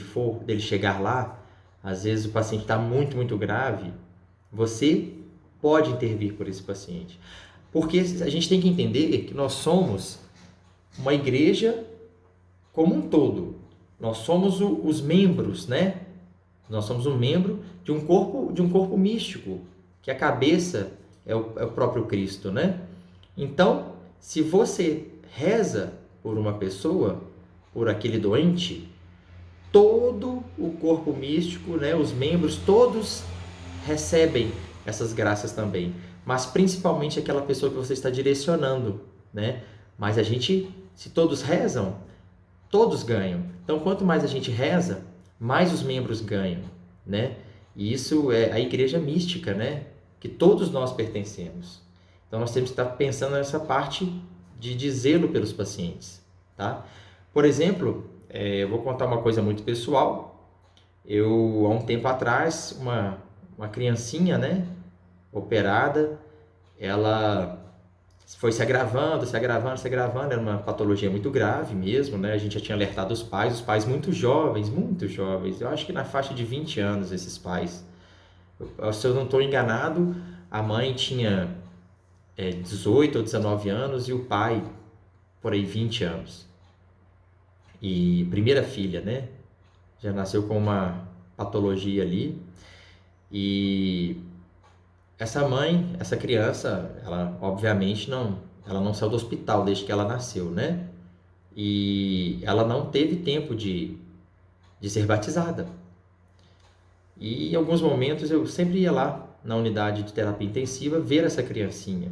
chegar lá, às vezes o paciente está muito, muito grave, você pode intervir por esse paciente. Porque a gente tem que entender que nós somos uma igreja como um todo. Nós somos os membros, né? Nós somos um membro de um corpo místico, que a cabeça é o próprio Cristo, né? Então, se você reza por uma pessoa, por aquele doente, todo o corpo místico, né, os membros, todos recebem essas graças também, mas principalmente aquela pessoa que você está direcionando, né? Mas se todos rezam, todos ganham. Então, quanto mais a gente reza, mais os membros ganham, né? E isso é a igreja mística, né? Que todos nós pertencemos. Então, nós temos que estar pensando nessa parte de zelo pelos pacientes, tá? Por exemplo, eu vou contar uma coisa muito pessoal. Há um tempo atrás, uma criancinha, né, operada, ela foi se agravando, era uma patologia muito grave mesmo, né? A gente já tinha alertado os pais muito jovens, eu acho que na faixa de 20 anos esses pais. Se eu não estou enganado, a mãe tinha 18 ou 19 anos e o pai, por aí, 20 anos. E primeira filha, né? Já nasceu com uma patologia ali. E essa criança, ela obviamente ela não saiu do hospital desde que ela nasceu, né? E ela não teve tempo de ser batizada. E em alguns momentos eu sempre ia lá na unidade de terapia intensiva ver essa criancinha.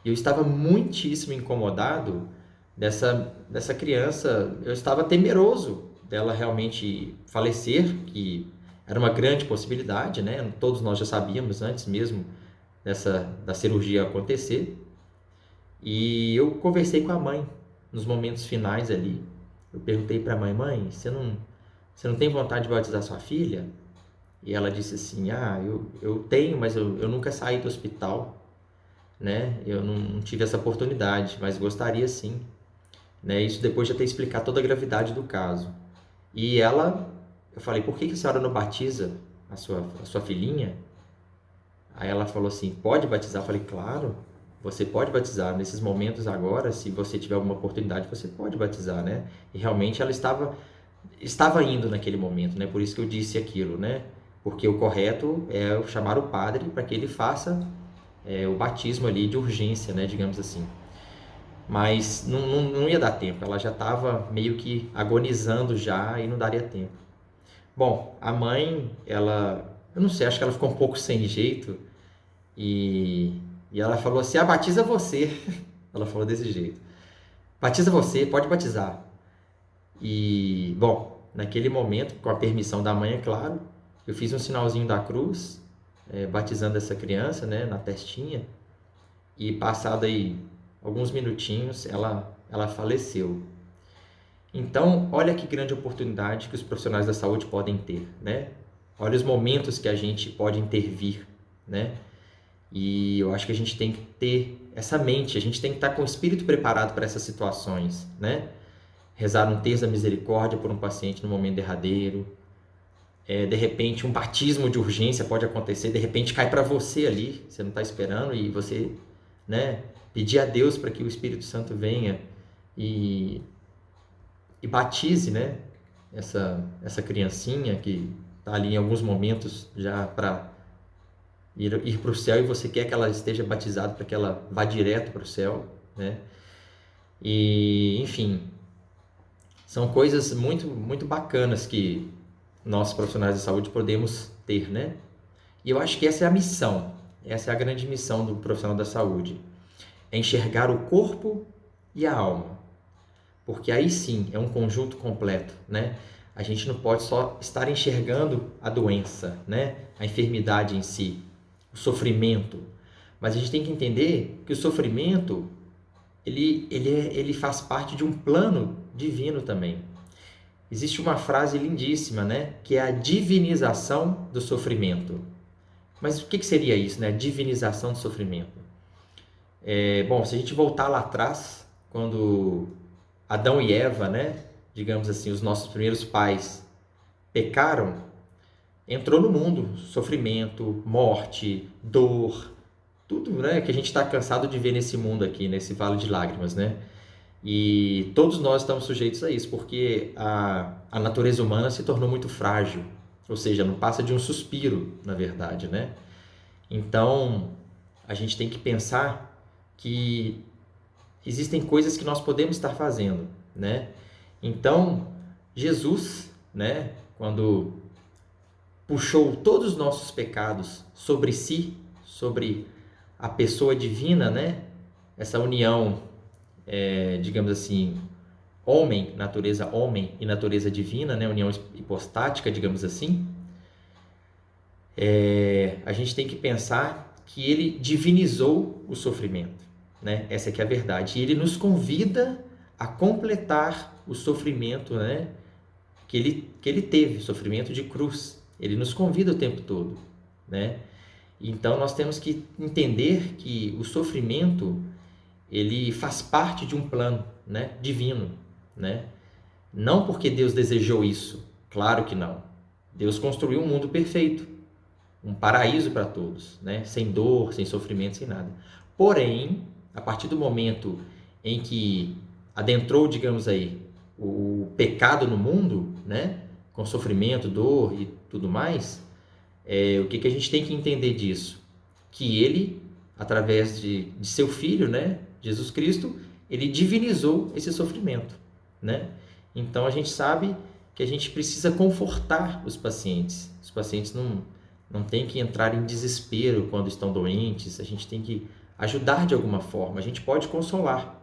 E eu estava muitíssimo incomodado dessa criança, eu estava temeroso dela realmente falecer, que era uma grande possibilidade, né? Todos nós já sabíamos antes mesmo da cirurgia acontecer. E eu conversei com a mãe nos momentos finais ali. Eu perguntei para a mãe, você não tem vontade de batizar sua filha? E ela disse assim, eu tenho, mas eu nunca saí do hospital, né? Eu não tive essa oportunidade, mas gostaria sim, né? Isso depois de eu ter explicado toda a gravidade do caso. E eu falei, por que a senhora não batiza a sua filhinha? Aí ela falou assim, pode batizar? Eu falei, claro, você pode batizar. Nesses momentos agora, se você tiver alguma oportunidade, você pode batizar, né? E realmente ela estava indo naquele momento, né? Por isso que eu disse aquilo, né? Porque o correto é chamar o padre para que ele faça o batismo ali de urgência, né? Digamos assim. Mas não ia dar tempo, ela já estava meio que agonizando já e não daria tempo. Bom, a mãe, eu não sei, acho que ela ficou um pouco sem jeito e ela falou assim, batiza você. Ela falou desse jeito, batiza você, pode batizar. E, bom, naquele momento, com a permissão da mãe, é claro, eu fiz um sinalzinho da cruz, batizando essa criança, né, na testinha, e passado aí alguns minutinhos, ela faleceu. Então, olha que grande oportunidade que os profissionais da saúde podem ter, né? Olha os momentos que a gente pode intervir, né? E eu acho que a gente tem que ter essa mente, a gente tem que estar com o espírito preparado para essas situações, né? Rezar um terço da misericórdia por um paciente no momento derradeiro. De repente, um batismo de urgência pode acontecer, de repente cai para você ali, você não está esperando, e você, né, pedir a Deus para que o Espírito Santo venha e batize, né, essa criancinha que está ali em alguns momentos já para ir para o céu, e você quer que ela esteja batizada para que ela vá direto para o céu, né? E, enfim, são coisas muito, muito bacanas que nós, profissionais de saúde, podemos ter, né? E eu acho que essa é a missão, essa é a grande missão do profissional da saúde, é enxergar o corpo e a alma, porque aí sim é um conjunto completo, né? A gente não pode só estar enxergando a doença, né? A enfermidade em si, o sofrimento, mas a gente tem que entender que o sofrimento ele faz parte de um plano divino também. Existe uma frase lindíssima, né? Que é a divinização do sofrimento. Mas o que seria isso, né? Divinização do sofrimento. Bom, se a gente voltar lá atrás, quando Adão e Eva, né? Digamos assim, os nossos primeiros pais pecaram, entrou no mundo sofrimento, morte, dor, tudo, né? Que a gente está cansado de ver nesse mundo aqui, nesse vale de lágrimas, né? E todos nós estamos sujeitos a isso, porque a natureza humana se tornou muito frágil, ou seja, não passa de um suspiro, na verdade, né? Então, a gente tem que pensar que existem coisas que nós podemos estar fazendo, né? Então, Jesus, né, quando puxou todos os nossos pecados sobre si, sobre a pessoa divina, né? Essa união, digamos assim, homem e natureza divina, né? União hipostática, digamos assim. A gente tem que pensar que ele divinizou o sofrimento, né? Essa é que é a verdade. E ele nos convida a completar o sofrimento, né? que ele teve, sofrimento de cruz. Ele nos convida o tempo todo, né? Então nós temos que entender que o sofrimento ele faz parte de um plano, né, divino, né? Não porque Deus desejou isso, claro que não. Deus construiu um mundo perfeito, um paraíso para todos, né? Sem dor, sem sofrimento, sem nada. Porém, a partir do momento em que adentrou, digamos aí, o pecado no mundo, né? Com sofrimento, dor e tudo mais, o que a gente tem que entender disso? Que ele, através de seu Filho, né? Jesus Cristo, ele divinizou esse sofrimento, né? Então a gente sabe que a gente precisa confortar os pacientes. Os pacientes não têm que entrar em desespero quando estão doentes, a gente tem que ajudar de alguma forma, a gente pode consolar.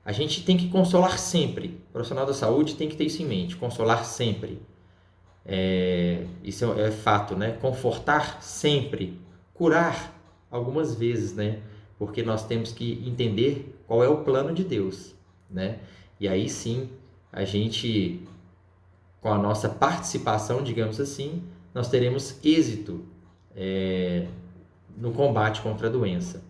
A gente tem que consolar sempre. O profissional da saúde tem que ter isso em mente, consolar sempre. Isso é fato, né? Confortar sempre, curar algumas vezes, né? Porque nós temos que entender qual é o plano de Deus, né? E aí sim, a gente, com a nossa participação, digamos assim, nós teremos êxito no combate contra a doença.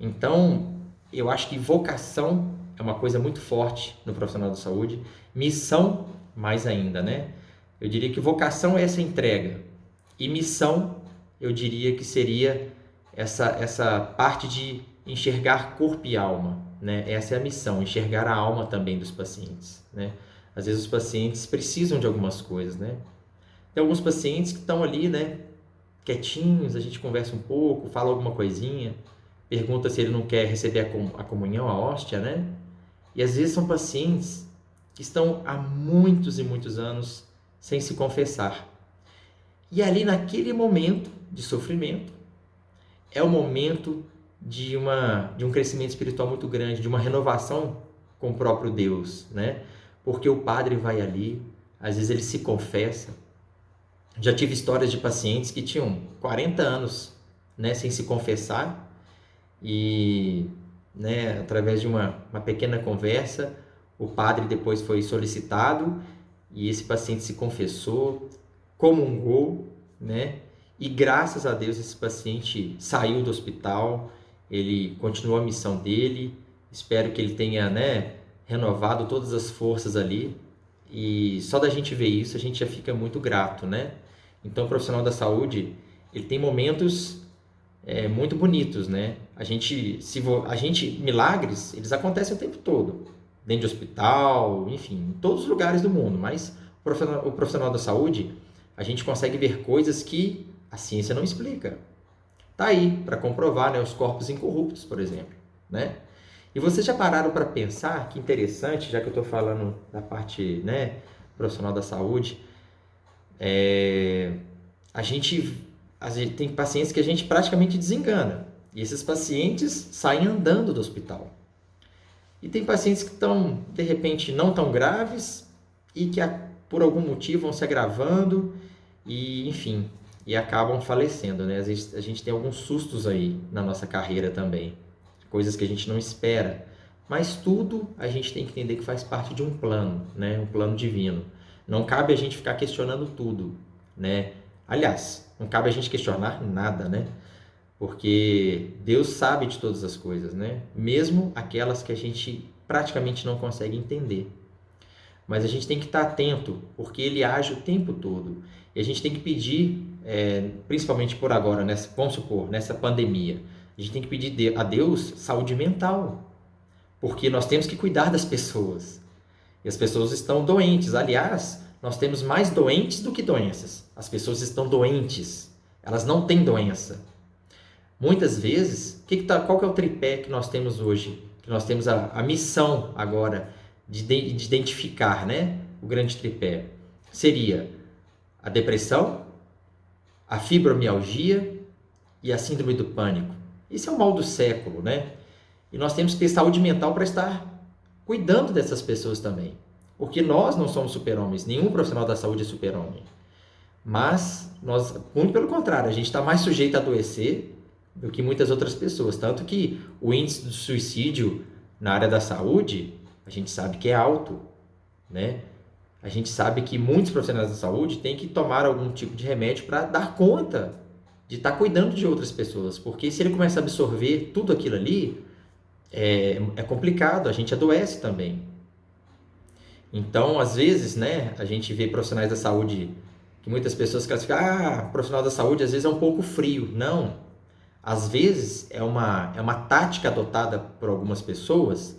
Então, eu acho que vocação é uma coisa muito forte no profissional da saúde, missão mais ainda, né? Eu diria que vocação é essa entrega, e missão, eu diria que seria essa parte de enxergar corpo e alma, né? Essa é a missão, enxergar a alma também dos pacientes, né? Às vezes os pacientes precisam de algumas coisas, né? Tem alguns pacientes que estão ali, né, quietinhos, a gente conversa um pouco, fala alguma coisinha, pergunta se ele não quer receber a comunhão, a hóstia, né? E às vezes são pacientes que estão há muitos e muitos anos sem se confessar. E ali naquele momento de sofrimento, é o momento de um crescimento espiritual muito grande, de uma renovação com o próprio Deus, né? Porque o padre vai ali, às vezes ele se confessa. Já tive histórias de pacientes que tinham 40 anos, né, sem se confessar, e, né, através de uma pequena conversa, o padre depois foi solicitado e esse paciente se confessou, comungou, né? E graças a Deus esse paciente saiu do hospital, ele continuou a missão dele. Espero que ele tenha, né, renovado todas as forças ali. E só da gente ver isso, a gente já fica muito grato, né? Então, o profissional da saúde, ele tem momentos muito bonitos, né? Milagres, eles acontecem o tempo todo, dentro de hospital, enfim, em todos os lugares do mundo, mas o profissional da saúde, a gente consegue ver coisas que a ciência não explica. Tá aí para comprovar, né, os corpos incorruptos, por exemplo, né? E vocês já pararam para pensar, que interessante, já que eu estou falando da parte, né, profissional da saúde, a gente tem pacientes que a gente praticamente desengana, e esses pacientes saem andando do hospital. E tem pacientes que estão, de repente, não tão graves e que por algum motivo vão se agravando e, enfim, e acabam falecendo, né? Às vezes a gente tem alguns sustos aí na nossa carreira também, coisas que a gente não espera, mas tudo a gente tem que entender que faz parte de um plano, né? Um plano divino. Não cabe a gente ficar questionando tudo, né? Aliás, não cabe a gente questionar nada, né? Porque Deus sabe de todas as coisas, né? Mesmo aquelas que a gente praticamente não consegue entender. Mas a gente tem que estar atento, porque Ele age o tempo todo. E a gente tem que pedir, principalmente por agora, vamos supor, nessa pandemia, a gente tem que pedir a Deus saúde mental. porque nós temos que cuidar das pessoas. E as pessoas estão doentes. Aliás, nós temos mais doentes do que doenças. As pessoas estão doentes. Elas não têm doença. Muitas vezes, qual que é o tripé que nós temos hoje? Que nós temos a missão agora de identificar, né? O grande tripé. Seria a depressão, a fibromialgia e a síndrome do pânico. Esse é o mal do século, né? E nós temos que ter saúde mental para estar cuidando dessas pessoas também. Porque nós não somos super-homens, nenhum profissional da saúde é super-homem. Mas, muito pelo contrário, a gente está mais sujeito a adoecer do que muitas outras pessoas. Tanto que o índice de suicídio na área da saúde, a gente sabe que é alto, né? A gente sabe que muitos profissionais da saúde têm que tomar algum tipo de remédio para dar conta de estar cuidando de outras pessoas. Porque se ele começa a absorver tudo aquilo ali, é complicado, a gente adoece também. Então, às vezes, né, a gente vê profissionais da saúde que muitas pessoas classificam, profissional da saúde às vezes é um pouco frio. Não. Às vezes é uma tática adotada por algumas pessoas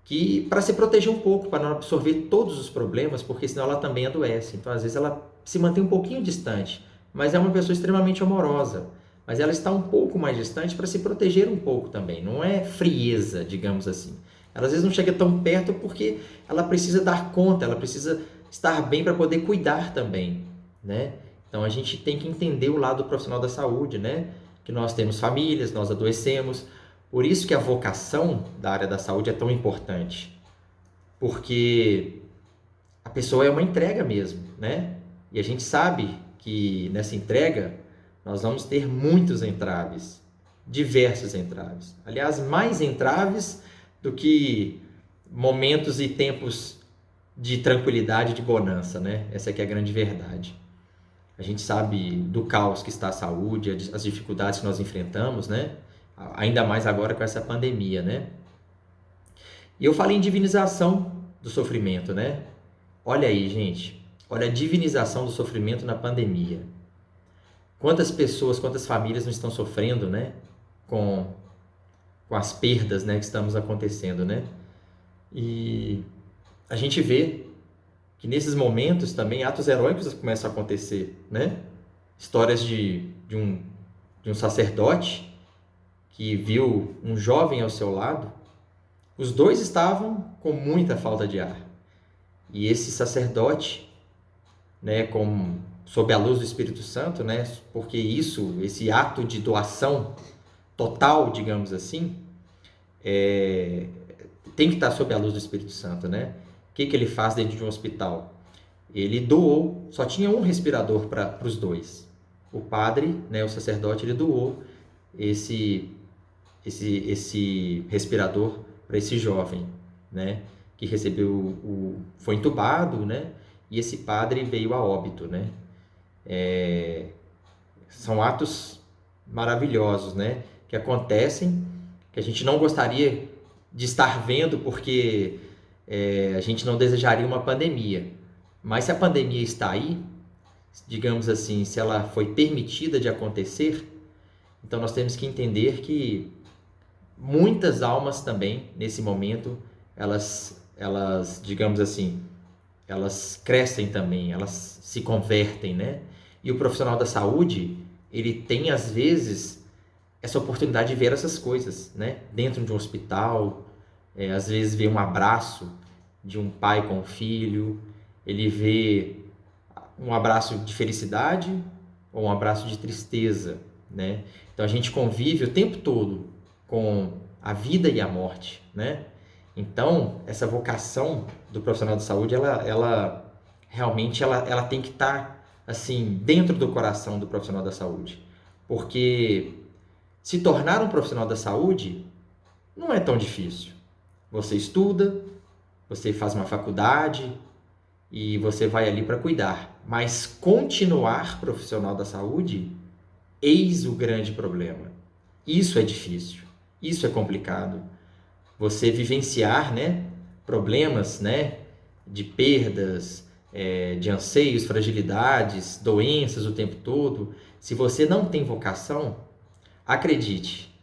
que para se proteger um pouco, para não absorver todos os problemas, porque senão ela também adoece. Então, às vezes ela se mantém um pouquinho distante, mas é uma pessoa extremamente amorosa. Mas ela está um pouco mais distante para se proteger um pouco também. Não é frieza, digamos assim. Ela às vezes não chega tão perto porque ela precisa dar conta, ela precisa estar bem para poder cuidar também, né? Então a gente tem que entender o lado profissional da saúde, né? Que nós temos famílias, nós adoecemos. Por isso que a vocação da área da saúde é tão importante. Porque a pessoa é uma entrega mesmo, né? E a gente sabe que nessa entrega nós vamos ter muitos entraves, diversos entraves. Aliás, mais entraves do que momentos e tempos de tranquilidade, de bonança, né? Essa aqui é a grande verdade. A gente sabe do caos que está a saúde, as dificuldades que nós enfrentamos, né? Ainda mais agora com essa pandemia, né? E eu falei em divinização do sofrimento, né? Olha aí, gente. Olha a divinização do sofrimento na pandemia. Quantas pessoas, quantas famílias não estão sofrendo, né? Com as perdas, né, que estamos acontecendo, né? E a gente vê que nesses momentos também atos heróicos começam a acontecer, né? Histórias de um sacerdote que viu um jovem ao seu lado. Os dois estavam com muita falta de ar. E esse sacerdote, né, sob a luz do Espírito Santo, né, porque esse ato de doação total, digamos assim, tem que estar sob a luz do Espírito Santo, né? O que ele faz dentro de um hospital? Ele doou, só tinha um respirador para os dois. O padre, né, o sacerdote, ele doou esse respirador para esse jovem, né, que foi entubado, né, e esse padre veio a óbito, né. São atos maravilhosos, né, que acontecem, que a gente não gostaria de estar vendo, porque a gente não desejaria uma pandemia. Mas se a pandemia está aí, digamos assim, se ela foi permitida de acontecer, então nós temos que entender que muitas almas também, nesse momento, elas digamos assim, elas crescem também, elas se convertem, né? E o profissional da saúde, ele tem, às vezes, essa oportunidade de ver essas coisas, né? Dentro de um hospital, às vezes vê um abraço de um pai com um filho, ele vê um abraço de felicidade ou um abraço de tristeza, né? Então a gente convive o tempo todo com a vida e a morte, né? Então essa vocação do profissional de saúde, ela realmente ela tem que estar assim dentro do coração do profissional da saúde, porque se tornar um profissional da saúde não é tão difícil. Você estuda, você faz uma faculdade e você vai ali para cuidar. Mas continuar profissional da saúde, eis o grande problema. Isso é difícil, isso é complicado. Você vivenciar, né, problemas, né, de perdas, de anseios, fragilidades, doenças o tempo todo. Se você não tem vocação, acredite,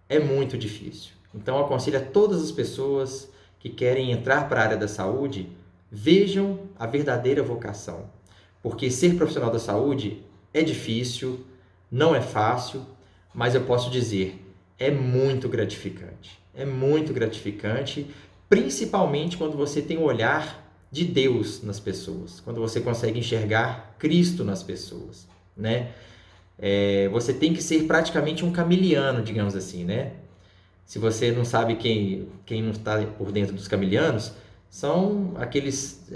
é muito difícil. Então, eu aconselho a todas as pessoas que querem entrar para a área da saúde, vejam a verdadeira vocação. Porque ser profissional da saúde é difícil, não é fácil, mas eu posso dizer, é muito gratificante. É muito gratificante, principalmente quando você tem o olhar de Deus nas pessoas, quando você consegue enxergar Cristo nas pessoas, né? Você tem que ser praticamente um cameliano, digamos assim, né? Se você não sabe quem não está por dentro dos camelianos, são aqueles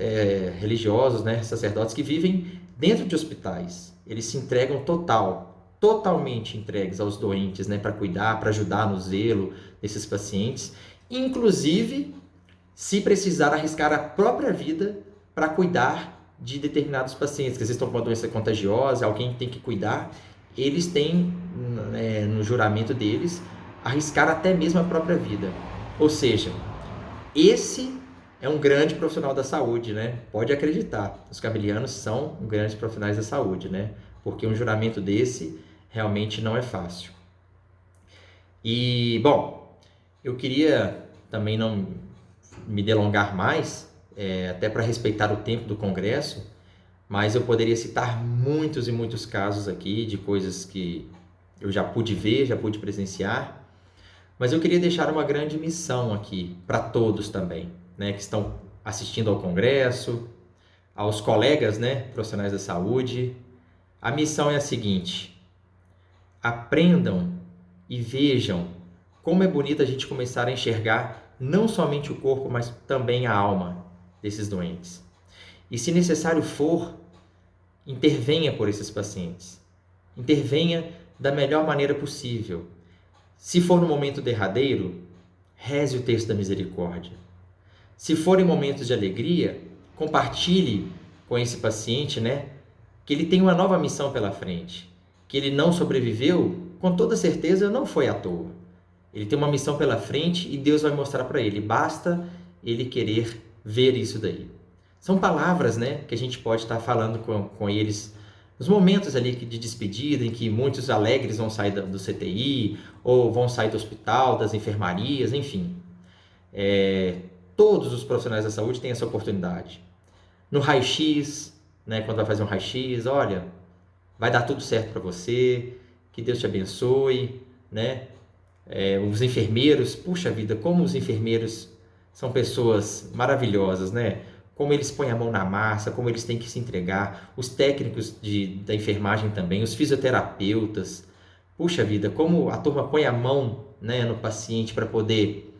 religiosos, né, sacerdotes que vivem dentro de hospitais. Eles se entregam totalmente entregues aos doentes, né, para cuidar, para ajudar no zelo desses pacientes, inclusive se precisar arriscar a própria vida para cuidar de determinados pacientes, que às vezes estão com uma doença contagiosa, alguém tem que cuidar, eles têm no juramento deles arriscar até mesmo a própria vida. Ou seja, esse é um grande profissional da saúde, né? Pode acreditar, os camelianos são grandes profissionais da saúde, né? Porque um juramento desse realmente não é fácil. E, bom, eu queria também não me delongar mais, até para respeitar o tempo do congresso, mas eu poderia citar muitos e muitos casos aqui de coisas que eu já pude ver, já pude presenciar, mas eu queria deixar uma grande missão aqui para todos também, né, que estão assistindo ao congresso, aos colegas, né, profissionais da saúde. A missão é a seguinte: aprendam e vejam como é bonito a gente começar a enxergar não somente o corpo, mas também a alma desses doentes. E se necessário for, intervenha por esses pacientes. Intervenha da melhor maneira possível. Se for no momento derradeiro, reze o texto da misericórdia. Se for em momentos de alegria, compartilhe com esse paciente, né, que ele tem uma nova missão pela frente, que ele não sobreviveu, com toda certeza não foi à toa. Ele tem uma missão pela frente e Deus vai mostrar para ele, basta ele querer ver isso daí. São palavras, né, que a gente pode estar falando com eles nos momentos ali de despedida, em que muitos alegres vão sair do CTI, ou vão sair do hospital, das enfermarias, enfim. Todos os profissionais da saúde têm essa oportunidade. No raio-x, né, quando vai fazer um raio-x, olha, vai dar tudo certo para você, que Deus te abençoe, né? Os enfermeiros, puxa vida, como os enfermeiros são pessoas maravilhosas, né? Como eles põem a mão na massa, como eles têm que se entregar, os técnicos da enfermagem também, os fisioterapeutas, puxa vida, como a turma põe a mão, né, no paciente para poder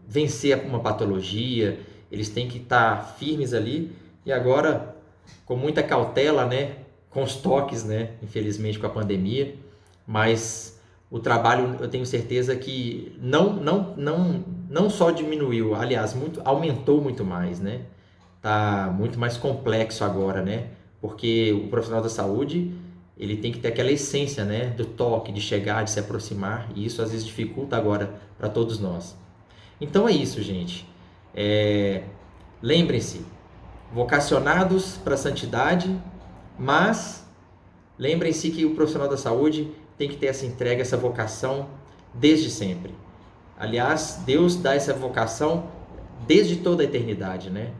vencer uma patologia, eles têm que estar firmes ali, e agora, com muita cautela, né, com os toques, né, infelizmente com a pandemia, mas o trabalho, eu tenho certeza que não só diminuiu, aliás, aumentou muito mais, né? Tá muito mais complexo agora, né? Porque o profissional da saúde, ele tem que ter aquela essência, né, do toque, de chegar, de se aproximar, e isso às vezes dificulta agora para todos nós. Então é isso, gente. Lembrem-se, vocacionados para a santidade, mas lembrem-se que o profissional da saúde tem que ter essa entrega, essa vocação desde sempre. Aliás, Deus dá essa vocação desde toda a eternidade, né?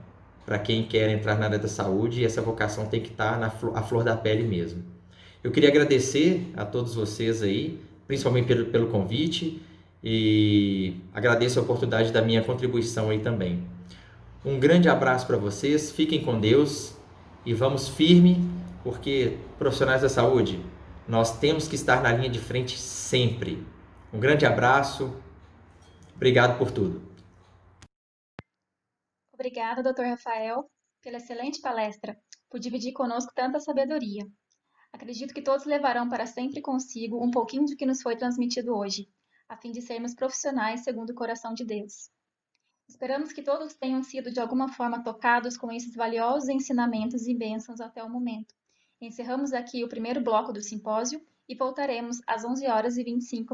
Para quem quer entrar na área da saúde, essa vocação tem que estar à flor da pele mesmo. Eu queria agradecer a todos vocês aí, principalmente pelo convite, e agradeço a oportunidade da minha contribuição aí também. Um grande abraço para vocês, fiquem com Deus e vamos firme, porque profissionais da saúde, nós temos que estar na linha de frente sempre. Um grande abraço, obrigado por tudo. Obrigada, Dr. Rafael, pela excelente palestra, por dividir conosco tanta sabedoria. Acredito que todos levarão para sempre consigo um pouquinho do que nos foi transmitido hoje, a fim de sermos profissionais segundo o coração de Deus. Esperamos que todos tenham sido de alguma forma tocados com esses valiosos ensinamentos e bênçãos até o momento. Encerramos aqui o primeiro bloco do simpósio e voltaremos às 11h25.